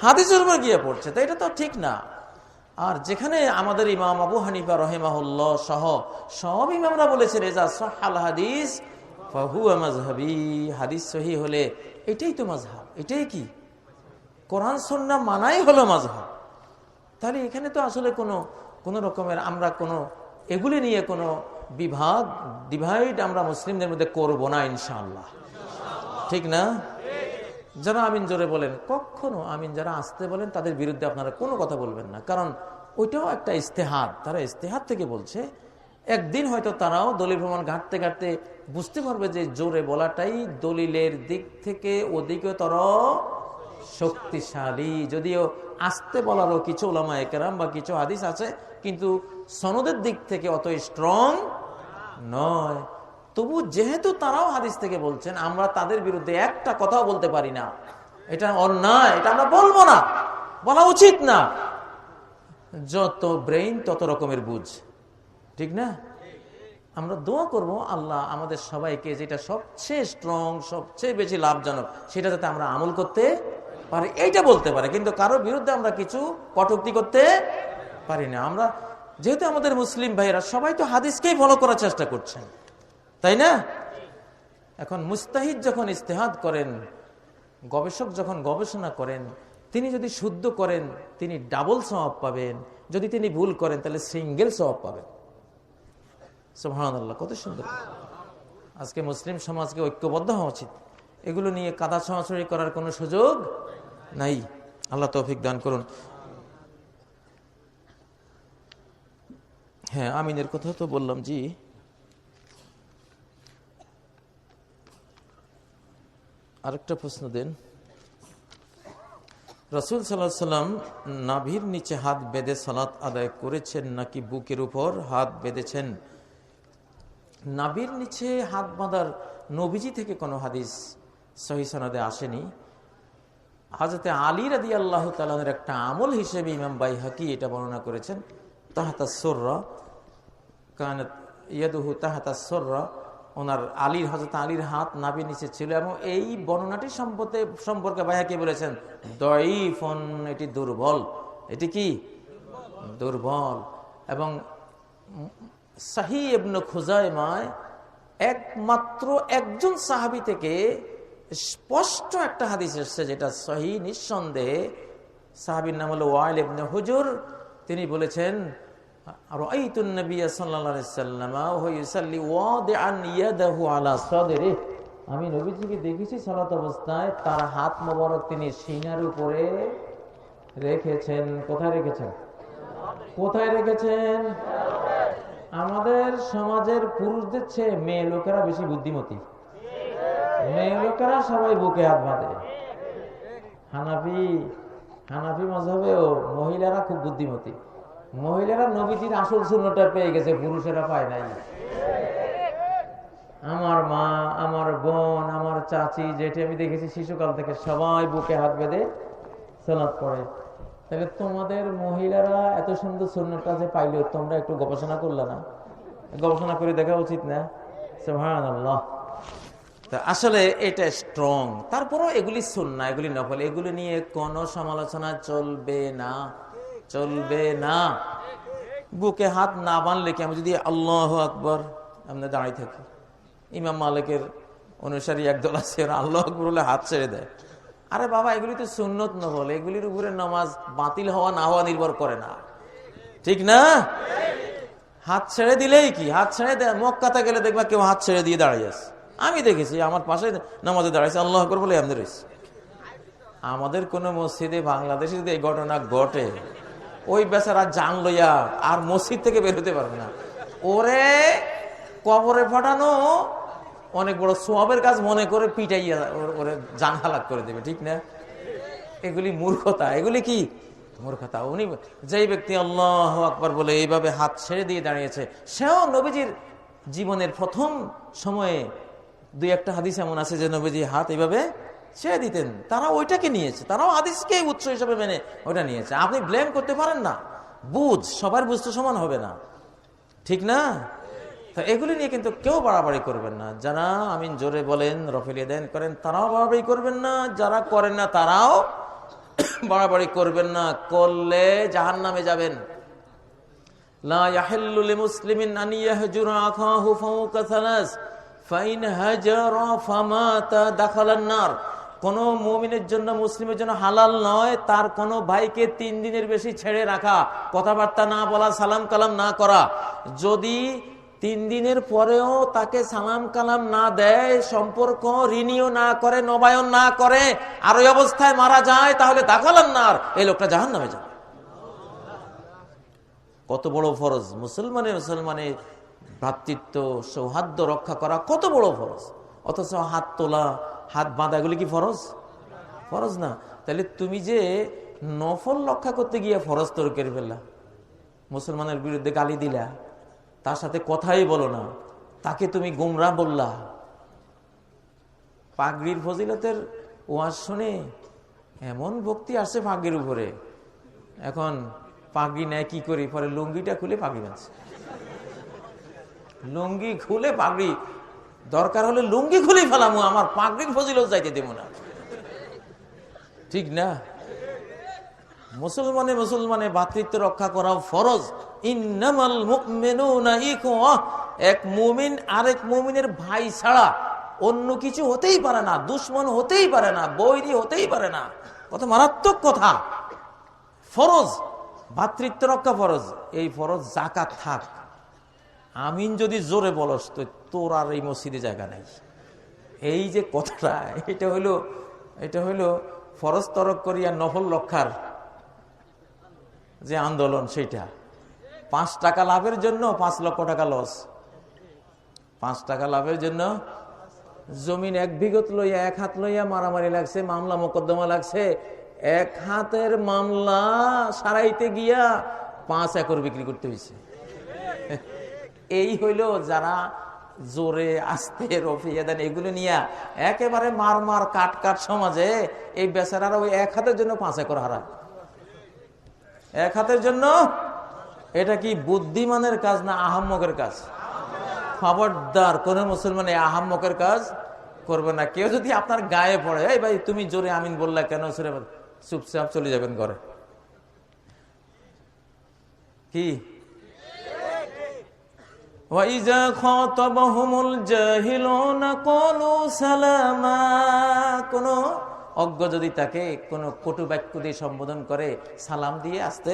হাদিসের উপর গিয়ে পড়ছে। তো এটা তো ঠিক না। আর যেখানে আমাদের ইমাম আবু হানিফা রহিমাহুল্লাহ সহ সব ইমামরা বলেছে রেজা সাহাল হাদিস ফাহুয়া মাযহাবি, হাদিস সহিহ হলে এটাই তো মাযহাব। এটাই কি কোরআন সুন্নাহ মানাই হলো মাযহাব। তাহলে এখানে তো আসলে কোনো রকমের আমরা এগুলি নিয়ে কোনো ডিভাইড আমরা মুসলিমদের মধ্যে করব না ইনশাআল্লাহ, ঠিক না? যারা আমিন জোরে বলেন, কখনো আমিন যারা আসতে বলেন তাদের বিরুদ্ধে আপনারা কোনো কথা বলবেন না, কারণ ওইটাও একটা ইস্তেহাদ। তারা ইস্তেহাদ থেকে বলছে। একদিন হয়তো তারাও দলিল প্রমাণ ঘাটতে ঘাটতে বুঝতে পারবে যে জোরে বলাটাই দলিলের দিক থেকে অধিকতর শক্তিশালী। যদিও আসতে বলারও কিছু উলামায়ে কেরাম বা কিছু হাদিস আছে, কিন্তু সনদের দিক থেকে অত স্ট্রং নয়। তবু যেহেতু তারাও হাদিস থেকে বলছেন, আমরা তাদের বিরুদ্ধে একটা কথাও বলতে পারি না। এটা অন্যায়, এটা আমরা বলবো না, বলা উচিত না। যত ব্রেইন তত রকমের বুঝ, ঠিক না? আমরা দোয়া করব আল্লাহ আমাদের সবাইকে যেটা সবচেয়ে স্ট্রং, সবচেয়ে বেশি লাভজনক, সেটা যাতে আমরা আমল করতে পারি, এইটা বলতে পারে। কিন্তু কারোর বিরুদ্ধে আমরা কিছু কটূক্তি করতে পারি না। আমরা যেহেতু আমাদের মুসলিম ভাইয়েরা সবাই তো হাদিসকেই ফলো করার চেষ্টা করছেন, তাই না? এখন মুস্তাহিদ যখন ইস্তেহাদ করেন, গবেষক যখন গবেষণা করেন, তিনি যদি শুদ্ধ করেন তিনি ডাবল সওয়াব পাবেন, যদি তিনি ভুল করেন তাহলে সিঙ্গেল সওয়াব পাবেন। সুবহানাল্লাহ, কত সুন্দর। আজকে মুসলিম সমাজকে ঐক্যবদ্ধ হওয়া উচিত। এগুলো নিয়ে কাদা ছড়াছড়ি করার কোনো সুযোগ নাই। আল্লাহ তৌফিক দান করুন। হ্যাঁ, আমিনের কথা তো বললাম। জি, আরেকটা প্রশ্ন দেন। রাসূল সাল্লাল্লাহু আলাইহি ওয়াসাল্লাম নাভির নিচে হাত বেঁধে সালাত আদায় করেছেন নাকি বুকের উপর হাত বেঁধেছেন? নাভির নিচে হাত বাঁধার নবীজি থেকে কোনো হাদিস সহিহ সনদে আসেনি। হযরত আলী রাদিয়াল্লাহু তাআলা এর একটা আমল হিসেবে ইমাম বাইহাকি এটা বর্ণনা করেছেন। তাহতা সুররা কানাত ইয়াদুহু তাহতা সুররা, ওনার আলীর, হযরত আলীর হাত নাভির নিচে ছিল। এবং এই বর্ণনাটি সম্পর্কে বাইহাকি বলেছেন দাঈফুন, এটি দুর্বল। এটি কি দুর্বল। এবং সহিহ ইবনে খুজাইমায় একমাত্র একজন সাহাবী থেকে স্পষ্ট একটা হাদিস এসেছে যেটা সহিহ নিঃসন্দেহে। সাহাবীর নাম হলো ওয়াইল ইবনে হুজুর। তিনি বলেছেন রাআইতুন নবী সাল্লাল্লাহু আলাইহি ওয়াসাল্লাম ওয়া ইউসাল্লি ওয়াদিআন ইয়াদাহু আলা সাদরিহি, আমি নবীজিকে দেখেছি সালাত অবস্থায় তার হাত মোবারক তিনি সিনার উপরে রেখেছেন। কোথায় রেখেছেন? কোথায় রেখেছেন? আমাদের সমাজের পুরুষদের চেয়ে মেয়ে লোকেরা বেশি বুদ্ধিমতী। মেয়ে লোকেরা সবাই বুকে হাত বাঁধে। হানাফি মাযহাবেও মহিলারা খুব বুদ্ধিমতী। মহিলারা নবীজির আসল সুন্নতটা পেয়ে গেছে, পুরুষেরা পায় নাই। আমার মা, আমার বোন, আমার চাচি, যেটি আমি দেখেছি শিশুকাল থেকে সবাই বুকে হাত বেঁধে সালাত পড়ে। তাহলে তোমাদের মহিলারা এত সুন্দর সুন্নতটা যে পাইলো, তোমরা একটু গবেষণা করলে না? গবেষণা করে দেখা উচিত না? সুবহানাল্লাহ। তা আসলে এটা স্ট্রং। তারপরও এগুলি সুন্নাহ, এগুলি নফল, এগুলি নিয়ে কোনো সমালোচনা চলবে না, চলবে না। বুকে হাত না বাঁধলে কি, আমি যদি আল্লাহু আকবার আমরা দাঁড়িয়ে থাকি, ইমাম মালিকের অনুসারী একদল আছে ওরা আল্লাহু আকবার বলে হাত ছেড়ে দেয়। আরে বাবা, এগুলি তো সুন্নত নফল, এগুলির উপরে নামাজ বাতিল হওয়া না হওয়া নির্ভর করে না, ঠিক না? হাত ছেড়ে দিলেই কি, হাত ছেড়ে দেয়। মক্কাতে গেলে দেখবা কেউ হাত ছেড়ে দিয়ে দাঁড়িয়ে আছে, আমি দেখেছি আমার পাশে নামাজে দাঁড়াইছে, আল্লাহু আকবার বলে এমনি রয়েছে। আমাদের কোন মসজিদে বাংলাদেশে যদি এই ঘটনা ঘটে, ওই বেচারা জান লইয়া আর মসজিদ থেকে বের হতে পারবে না। ওরে কবরে ফাটানো অনেক বড় সোয়াবের কাজ মনে করে পিটাইয়া ওরে জান হালাক করে দেবে, ঠিক না? এগুলি মূর্খতা। এগুলি কি মূর্খতা? উনি যেই ব্যক্তি আল্লাহু আকবার বলে এইভাবে হাত ছেড়ে দিয়ে দাঁড়িয়েছে, সেও নবীজির জীবনের প্রথম সময়ে দুই একটা হাদিস এমন আছে যে নবীজি হাত এইভাবে ছেড়ে দিতেন। তারা ওইটাকে নিয়েছে, তারাও হাদিসকে উৎস হিসেবে মেনে ওটা নিয়েছে। আপনি ব্লেম করতে পারেন না, বুঝ, সবার বুঝ তো সমান হবে না, ঠিক না? তো এগুলি নিয়ে কিন্তু কেউ বাড়াবাড়ি করবেন না। যারা আমিন জোরে বলেন, রফিল ইয়াদাইন করেন, তারাও বাড়াবাড়ি করবেন না, যারা করেন না তারাও বাড়াবাড়ি করবেন না, করলে জাহান্নামে যাবেন। লা ইয়াহিল্লু লিমুসলিমিন আন ইয়াহজুরা আখাহু ফাওকা সালাস ফাইন হাজারা ফামাতা দাখালান নার। কোন মুমিনের জন্য, মুসলিমের জন্য হালাল নয় তার কোন ভাইকে 3 দিনের বেশি ছেড়ে রাখা, কথাবার্তা না বলা, সালাম কালাম না করা। যদি 3 দিনের পরেও তাকে সালাম কালাম না দেয়, সম্পর্ক রিনিউ না করে, নবায়ন না করে, আর ওই অবস্থায় মারা যায়, তাহলে দাখালান নার, এই লোকটা জাহান্নামে যাবে। কত বড় ফরজ! মুসলমানে ভ্রাতৃত্ব সৌহার্দ্য রক্ষা করা কত বড় ফরজ, অথচ হাত তোলা, হাত বাঁধা, এগুলি কি ফরজ? ফরজ না। তাহলে তুমি যে নফল রক্ষা করতে গিয়ে ফরজ তোর করে ফেললা, মুসলমানের বিরুদ্ধে গালি দিলা, তার সাথে কথাই বলো না, তাকে তুমি গুমরা বললা। পাগড়ির ফজিলতের ওয়াজ শুনে এমন ভক্তি আসছে পাগড়ির উপরে, এখন পাগড়ি নেয় কি করি, পরে লুঙ্গিটা খুলে পাগড়ি বাঁধছে, লুঙ্গি খুলে পাগড়ি, দরকার হলে লুঙ্গি খুলে ফেলামু, আমার পাগড়ির ফজিলত যাইতে দেব না, ঠিক না? মুসলমানে ভ্রাতৃত্ব রক্ষা করা ফরজ। ইন্নামাল মুমিনুনা ইখওয়া, এক মুমিন আরেক মুমিনের ভাই ছাড়া অন্য কিছু হতেই পারে না, দুশমন হতেই পারে না, বৈরী হতেই পারে না। কত মারাত্মক কথা! ফরজ, ভ্রাতৃত্ব রক্ষা ফরজ। এই ফরজ যাকাত থাক, আমিন যদি জোরে বলস তো তোর আর এই মসজিদে জায়গা নাই। এই যে কথাটা, এটা হইলো ফরজ তরক করিয়া নফল রক্ষার যে আন্দোলন, সেইটা 5 টাকা লাভের জন্য 5 লক্ষ টাকা লস। 5 টাকা লাভের জন্য জমিন 1 বিঘত লইয়া, 1 হাত লইয়া মারামারি লাগছে, মামলা মোকদ্দমা লাগছে। 1 হাতের মামলা সারাইতে গিয়া 5 একর বিক্রি করতে হয়েছে। এই হইল যারা জোরে আস্তে রফিয়া দেন, এগুলো নিয়ে একেবারে মার কাট সমাজে এই বেচারারা ওই 1 হাতের জন্য 5 একর হারায়। 1 হাতের জন্য। এটা কি বুদ্ধিমানের কাজ না আহাম্মকের কাজ? খবরদার কোন মুসলমান এই আহাম্মকের কাজ করবে না। কেউ যদি আপনার গায়ে পড়ে, এই ভাই তুমি জোরে আমিন বললা কেন, চুপচাপ চলে যাবেন ঘরে। কি ওয়াইজা খাতাবাহুমুল জাহিলুনা ক্বালু সালামা, কোন অজ্ঞ যদি তাকে কোন কটু বাক্য দিয়ে সম্বোধন করে, সালাম দিয়ে আস্তে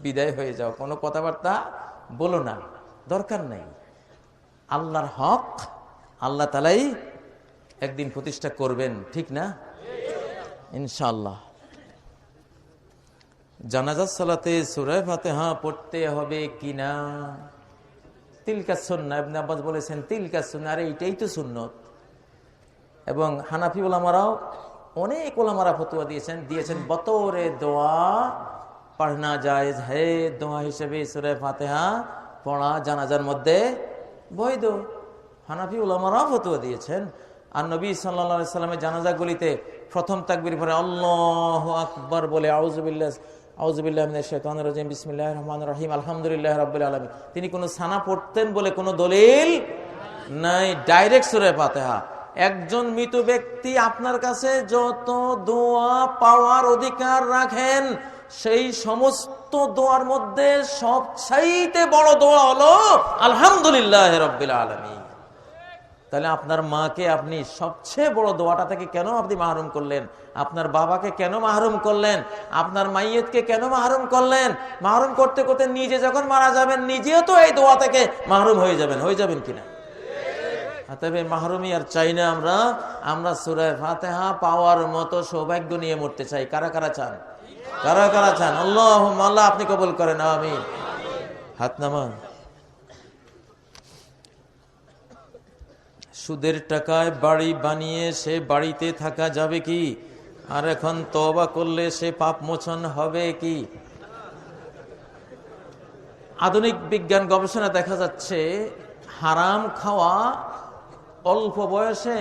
বিদায় হয়ে যাও, কোনো কথাবার্তা বলো না, দরকার নাই। আল্লাহর হক আল্লাহ তাআলাই একদিন প্রতিষ্ঠা করবেন, ঠিক না? ইনশাআল্লাহ। জানাজার সালাতে সূরা ফাতিহা পড়তে হবে কিনা? তিলকা সুন্নাহ, ইবনে আব্বাস বলেছেন তিলকা সুন্নাহ, আরে এটাই তো সুন্নত। এবং হানাফি ওলামারাও, অনেক ওলামারা ফতোয়া দিয়েছেন বতরে দোয়া পড়না জায়েজ হে, দোয়া হিসেবে সূরা ফাতিহা পড়া জানাজার মধ্যে বৈধ। হানাফি ওলামারাও ফতোয়া দিয়েছেন। আর নবী সাল্লাল্লাহু আলাইহি সাল্লামের জানাজাগুলিতে প্রথম তাকবীর পরে আল্লাহু আকবার বলে আউযুবিল্লাহি মিনাশ শাইতানির রাজিম বিসমিল্লাহির রহমানির রহিম আলহামদুলিল্লাহি রাব্বিল আলামিন, তিনি কোনো সানা পড়তেন বলে কোনো দলিল নাই, ডাইরেক্ট সূরা ফাতিহা। একজন মৃত ব্যক্তি আপনার কাছে যত দোয়া পাওয়ার অধিকার রাখেন, সেই সমস্ত দোয়ার মধ্যে সবচাইতে বড় দোয়া হলো আলহামদুলিল্লাহি রাব্বিল আলামিন। তাহলে আপনার মাকে আপনি সবচেয়ে বড় দোয়াটা থেকে কেন আপনি মাহরুম করলেন? আপনার বাবাকে কেন মাহরুম করলেন? আপনার মাইয়েতকে কেন মাহরুম করলেন? মাহরুম করতে করতে নিজে যখন মারা যাবেন, নিজেও তো এই দোয়া থেকে মাহরুম হয়ে যাবেন কিনা? তবে মাহরুমি আর চাই না। আমরা সূরা ফাতিহা পাওয়ার মতো সৌভাগ্য নিয়ে মরতে চাই। কারা কারা চান? আল্লাহুম্মা, আল্লাহ আপনি কবুল করেন, আমিন। হাত নামান। সুদের টাকায় বাড়ি বানিয়ে সে বাড়িতে থাকা যাবে কি? আর এখন তওবা করলে সে পাপ মোচন হবে কি? আধুনিক বিজ্ঞান গবেষণা দেখা যাচ্ছে হারাম খাওয়া অল্প বয়সে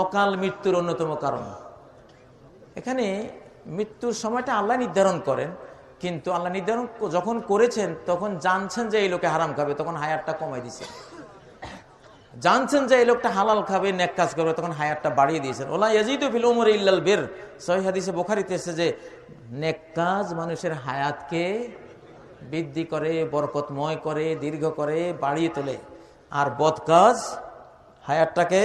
অকাল মৃত্যুর অন্যতম কারণ। এখানে মৃত্যুর সময়টা আল্লাহ নির্ধারণ করেন, কিন্তু আল্লাহ নির্ধারণ যখন করেছেন তখন জানছেন যে এই লোকে হারাম খাবে, তখন হায়াতটা কমাই দিয়েছেন। জানছেন যে এই লোকটা হালাল খাবে, নেক কাজ করবে, তখন হায়াতটা বাড়িয়ে দিয়েছেন। ওলা ইয়াজিদু ফিল উমরি ইল্লাল বির, সহিহ হাদিসে বুখারীতে এসেছে যে নেক কাজ মানুষের হায়াতকে বৃদ্ধি করে, বরকতময় করে, দীর্ঘ করে, বাড়িয়ে তোলে, আর বদ কাজ হায়াতটাকে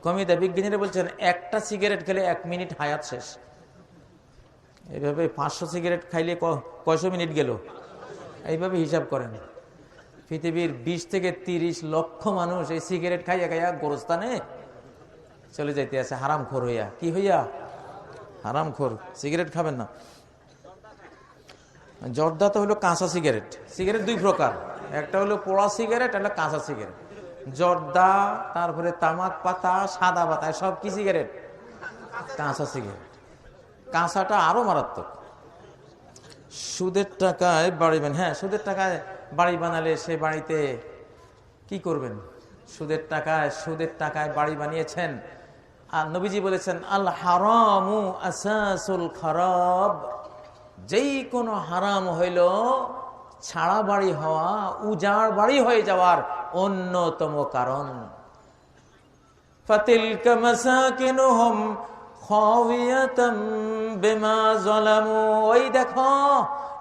কমিয়ে দেয়। বিজ্ঞানীরা বলছেন একটা সিগারেট খেলে 1 মিনিট হায়াত শেষ। এইভাবে 500 সিগারেট খাইলে কয়শো মিনিট গেল, এইভাবে হিসাব করেন। পৃথিবীর 20 থেকে 30 লক্ষ মানুষ এই সিগারেট খাইয়া খাইয়া গোরস্থানে চলে যাইতে আছে হারামখোর হইয়া। কি হইয়া? হারামখোর। সিগারেট খাবেন না। জর্দা তো হলো কাঁচা সিগারেট। সিগারেট 2 প্রকার, একটা হলো পোড়া সিগারেট, একটা কাঁচা সিগারেট। জর্দা, তারপরে তামাক পাতা, সাদা পাতা, সব কি সিগারেট? কাঁচা সিগারেট। কাঁচাটা আরো মারাত্মক। সুদের টাকায় বাড়ি বানান, হ্যাঁ, সুদের টাকায় বাড়ি বানালে সে বাড়িতে কি করবেন? সুদের টাকায় বাড়ি বানিয়েছেন। আর নবীজি বলেছেন আল হারামু আসাসুল খারাব, যেই কোনো হারাম হইল ছাড়া বাড়ি হওয়া, উজাড় বাড়ি হয়ে যাওয়ার অন্যতম কারণ। ফাতিলকা মাসাকিনুহুম খাওয়িয়াতাম বিমা যালামু, ওই দেখো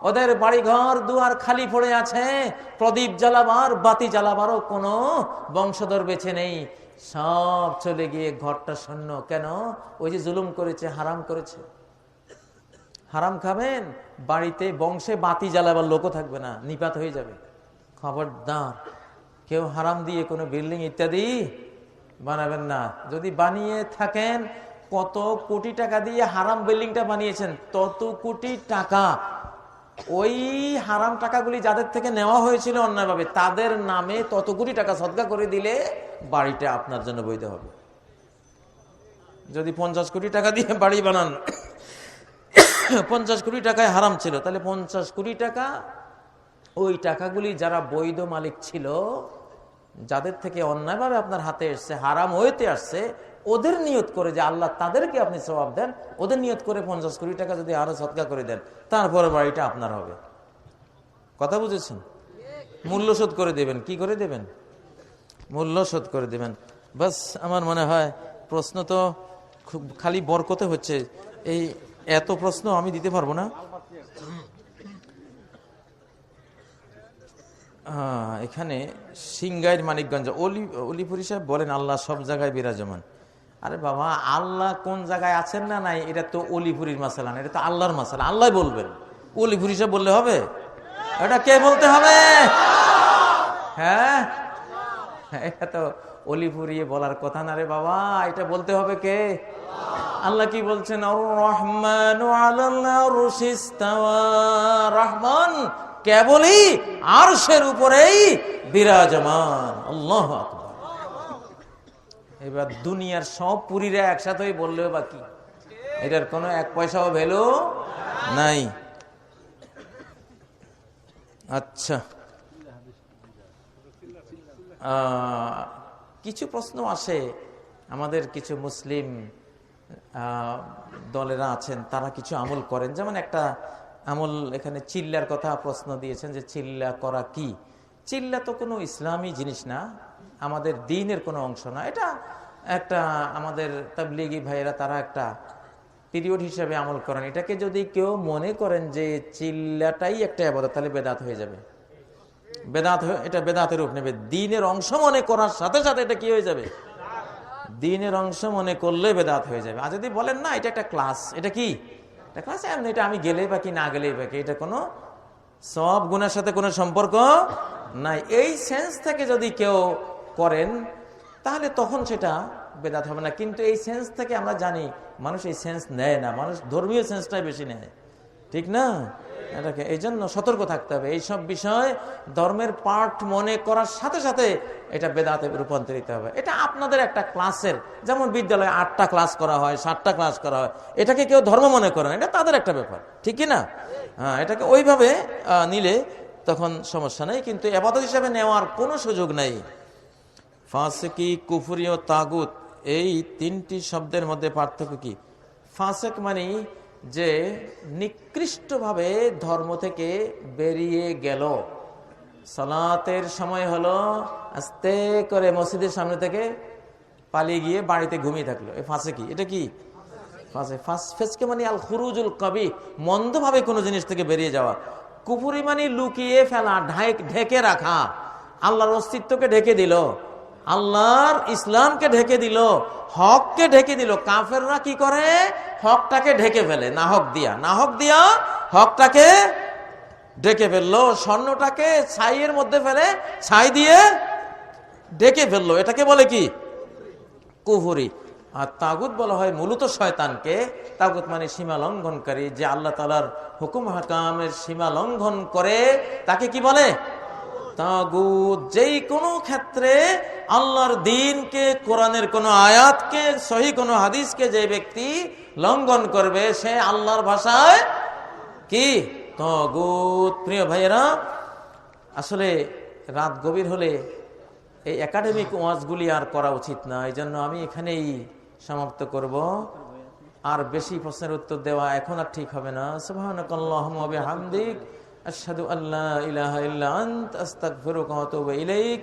ওদের বাড়িঘর দুয়ার খালি পড়ে আছে, প্রদীপ জ্বালাবার, বাতি জ্বালাবারও কোনো বংশধর বেঁচে নেই, সব চলে গিয়ে ঘরটা শূন্য। কেন? ওই যে জুলুম করেছে, হারাম করেছে। হারাম খাবেন, বাড়িতে বংশে বাতি জ্বালাবার লোকও থাকবে না, নিপাত হয়ে যাবে। খবরদার কেউ হারাম দিয়ে কোনো বিল্ডিং ইত্যাদি বানাবেন না। যদি বানিয়ে থাকেন, কত কোটি টাকা দিয়ে হারাম বিল্ডিংটা বানিয়েছেন, তত কোটি টাকা ওই হারাম টাকাগুলি যাদের থেকে নেওয়া হয়েছিল অন্যায়ভাবে, তাদের নামে তত কোটি টাকা সদকা করে দিলে বাড়িটা আপনার জন্য বৈধ হবে। যদি 50 কোটি টাকা দিয়ে বাড়ি বানান, 50 কোটি টাকায় হারাম ছিল, তাহলে 50 কোটি টাকা ওই টাকাগুলি যারা বৈধ মালিক ছিল, যাদের থেকে অন্যায়ভাবে আপনার হাতে এসছে, হারাম হইতে আসছে, ওদের নিয়ত করে যে আল্লাহ তাদেরকে আপনি সওয়াব দেন, ওদের নিয়ত করে 50 কোটি টাকা যদি আরো সদকা করে দেন, তারপরে বাড়িটা আপনার হবে। কথা বুঝেছেন? মূল্য শোধ করে দেবেন। কি করে দেবেন? মূল্য শোধ করে দেবেন। বাস, আমার মনে হয় প্রশ্ন তো খুব খালি বরকতে হচ্ছে। এই এত প্রশ্ন আমি দিতে পারবো না। এখানে সিংগাইর মানিকগঞ্জ অলিপুরি সাহেব বলেন আল্লাহ সব জায়গায় বিরাজমান। আরে বাবা, আল্লাহ কোন জায়গায় আছেন না নাই এটা তো অলিপুরির মাসালা না, এটা তো আল্লাহর মাসালা। আল্লাহ বলবেন, অলিপুরি সাহেব বললে হবে? এটা কে বলতে হবে? হ্যাঁ, এটা তো অলিপুরি বলার কথা না রে বাবা, এটা বলতে হবে কে? আল্লাহ কি বলছেন? আর-রহমানু আলাল আরশি ইস্তাওয়া, রহমান কেবলই আরশের উপরেই বিরাজমান। আল্লাহু আকবার। এবার দুনিয়ার সব পুরীরা একসাথে বললেও বাকি, এটার কোনো 1 পয়সাও ভ্যালু নাই। আচ্ছা, কিছু প্রশ্ন আসে। আমাদের কিছু মুসলিম দলেরা আছেন, তারা কিছু আমল করেন। যেমন একটা আমল এখানে চিল্লার কথা প্রশ্ন দিয়েছেন যে চিল্লা করা কি? চিল্লা তো কোনো ইসলামী জিনিস না, আমাদের দ্বীনের কোনো অংশ না। এটা একটা আমাদের তাবলীগী ভাইয়েরা তারা একটা পিরিয়ড হিসাবে আমল করেন। এটাকে যদি কেউ মনে করেন যে চিল্লাটাই একটা ইবাদত, তাহলে বেদাত হয়ে যাবে। এটা বেদাতের রূপ নেবে। দ্বীনের অংশ মনে করার সাথে সাথে এটা কি হয়ে যাবে? দ্বীনের অংশ মনে করলে বেদাত হয়ে যাবে। আর যদি বলেন না এটা একটা ক্লাস, এটা কি? এটা ক্লাস, এমনি এটা আমি গেলেই বাকি না গেলেই বাকি, এটা কোনো সব গুণের সাথে কোনো সম্পর্ক নাই। এই সেন্স থেকে যদি কেউ করেন তাহলে তখন সেটা বেদাত হবে না। কিন্তু এই সেন্স থেকে আমরা জানি মানুষ এই সেন্স নেয় না, মানুষ ধর্মীয় সেন্সটাই বেশি নেয়, ঠিক না? এটাকে এই জন্য সতর্ক থাকতে হবে। এইসব বিষয় ধর্মের পার্ট মনে করার সাথে সাথে এটা বেদাতে রূপান্তরিত হবে। এটা আপনাদের একটা ক্লাসের, যেমন বিদ্যালয়ে 8টা ক্লাস করা হয়, 7টা ক্লাস করা হয়, এটাকে কেউ ধর্ম মনে করে না, এটা তাদের একটা ব্যাপার, ঠিক কি না? হ্যাঁ, এটাকে ওইভাবে নিলে তখন সমস্যা নেই, কিন্তু ইবাদত হিসাবে নেওয়ার কোনো সুযোগ নেই। ফাসিকি, কুফরি ও তাগুত এই তিনটি শব্দের মধ্যে পার্থক্য কি? ফাসেক মানে যে নিকৃষ্টভাবে ধর্ম থেকে বেরিয়ে গেল, সালাতের সময় হলো আস্তে করে মসজিদের সামনে থেকে পালিয়ে গিয়ে বাড়িতে ঘুমিয়ে থাকলো, এই ফাসেকি। এটা কি ফাসকে মানে আল খুরুজুল কবি, মন্দভাবে কোনো জিনিস থেকে বেরিয়ে যাওয়া। কুফরি মানে লুকিয়ে ফেলা, ঢেকে রাখা, আল্লাহর অস্তিত্বকে ঢেকে দিল, আল্লাহর ইসলামকে ঢেকে দিল, হককে ঢেকে দিল। কাফেররা কি করে? হকটাকে ঢেকে ফেলে, না হক দিয়া হকটাকে ঢেকে ফেললো, স্বর্ণটাকে ছাইয়ের মধ্যে ফেলে ছাই দিয়ে ঢেকে ফেললো, এটাকে বলে কি? কুফরি। আর তাগুত বলা হয় মূলত শয়তানকে। তাগুত মানে সীমা লঙ্ঘনকারী, যে আল্লাহ তাআলার হুকুম হাকামের সীমা লঙ্ঘন করে তাকে কি বলে? তাগুত। যেই কোনো ক্ষেত্রে আল্লাহর দ্বীনকে, কোরআনের কোনো আয়াতকে, সহি কোনো হাদিসকে যে ব্যক্তি লঙ্ঘন করবে সে আল্লাহর ভাষায় কি? তাগুত। প্রিয় ভাইয়েরা, আসলে রাত গভীর হলে এই একাডেমিক ওয়াজগুলি আর করা উচিত না, এই জন্য আমি এখানেই সমাপ্ত করব। আর বেশি প্রশ্নের উত্তর দেওয়া এখন আর ঠিক হবে না। সুবহানাকাল্লাহুম্মা ওয়া বিহামদিক, আশহাদু আল্লা ইলাহা ইল্লা আনতা, আস্তাগফিরুকা ওয়া আতুবু ইলাইক।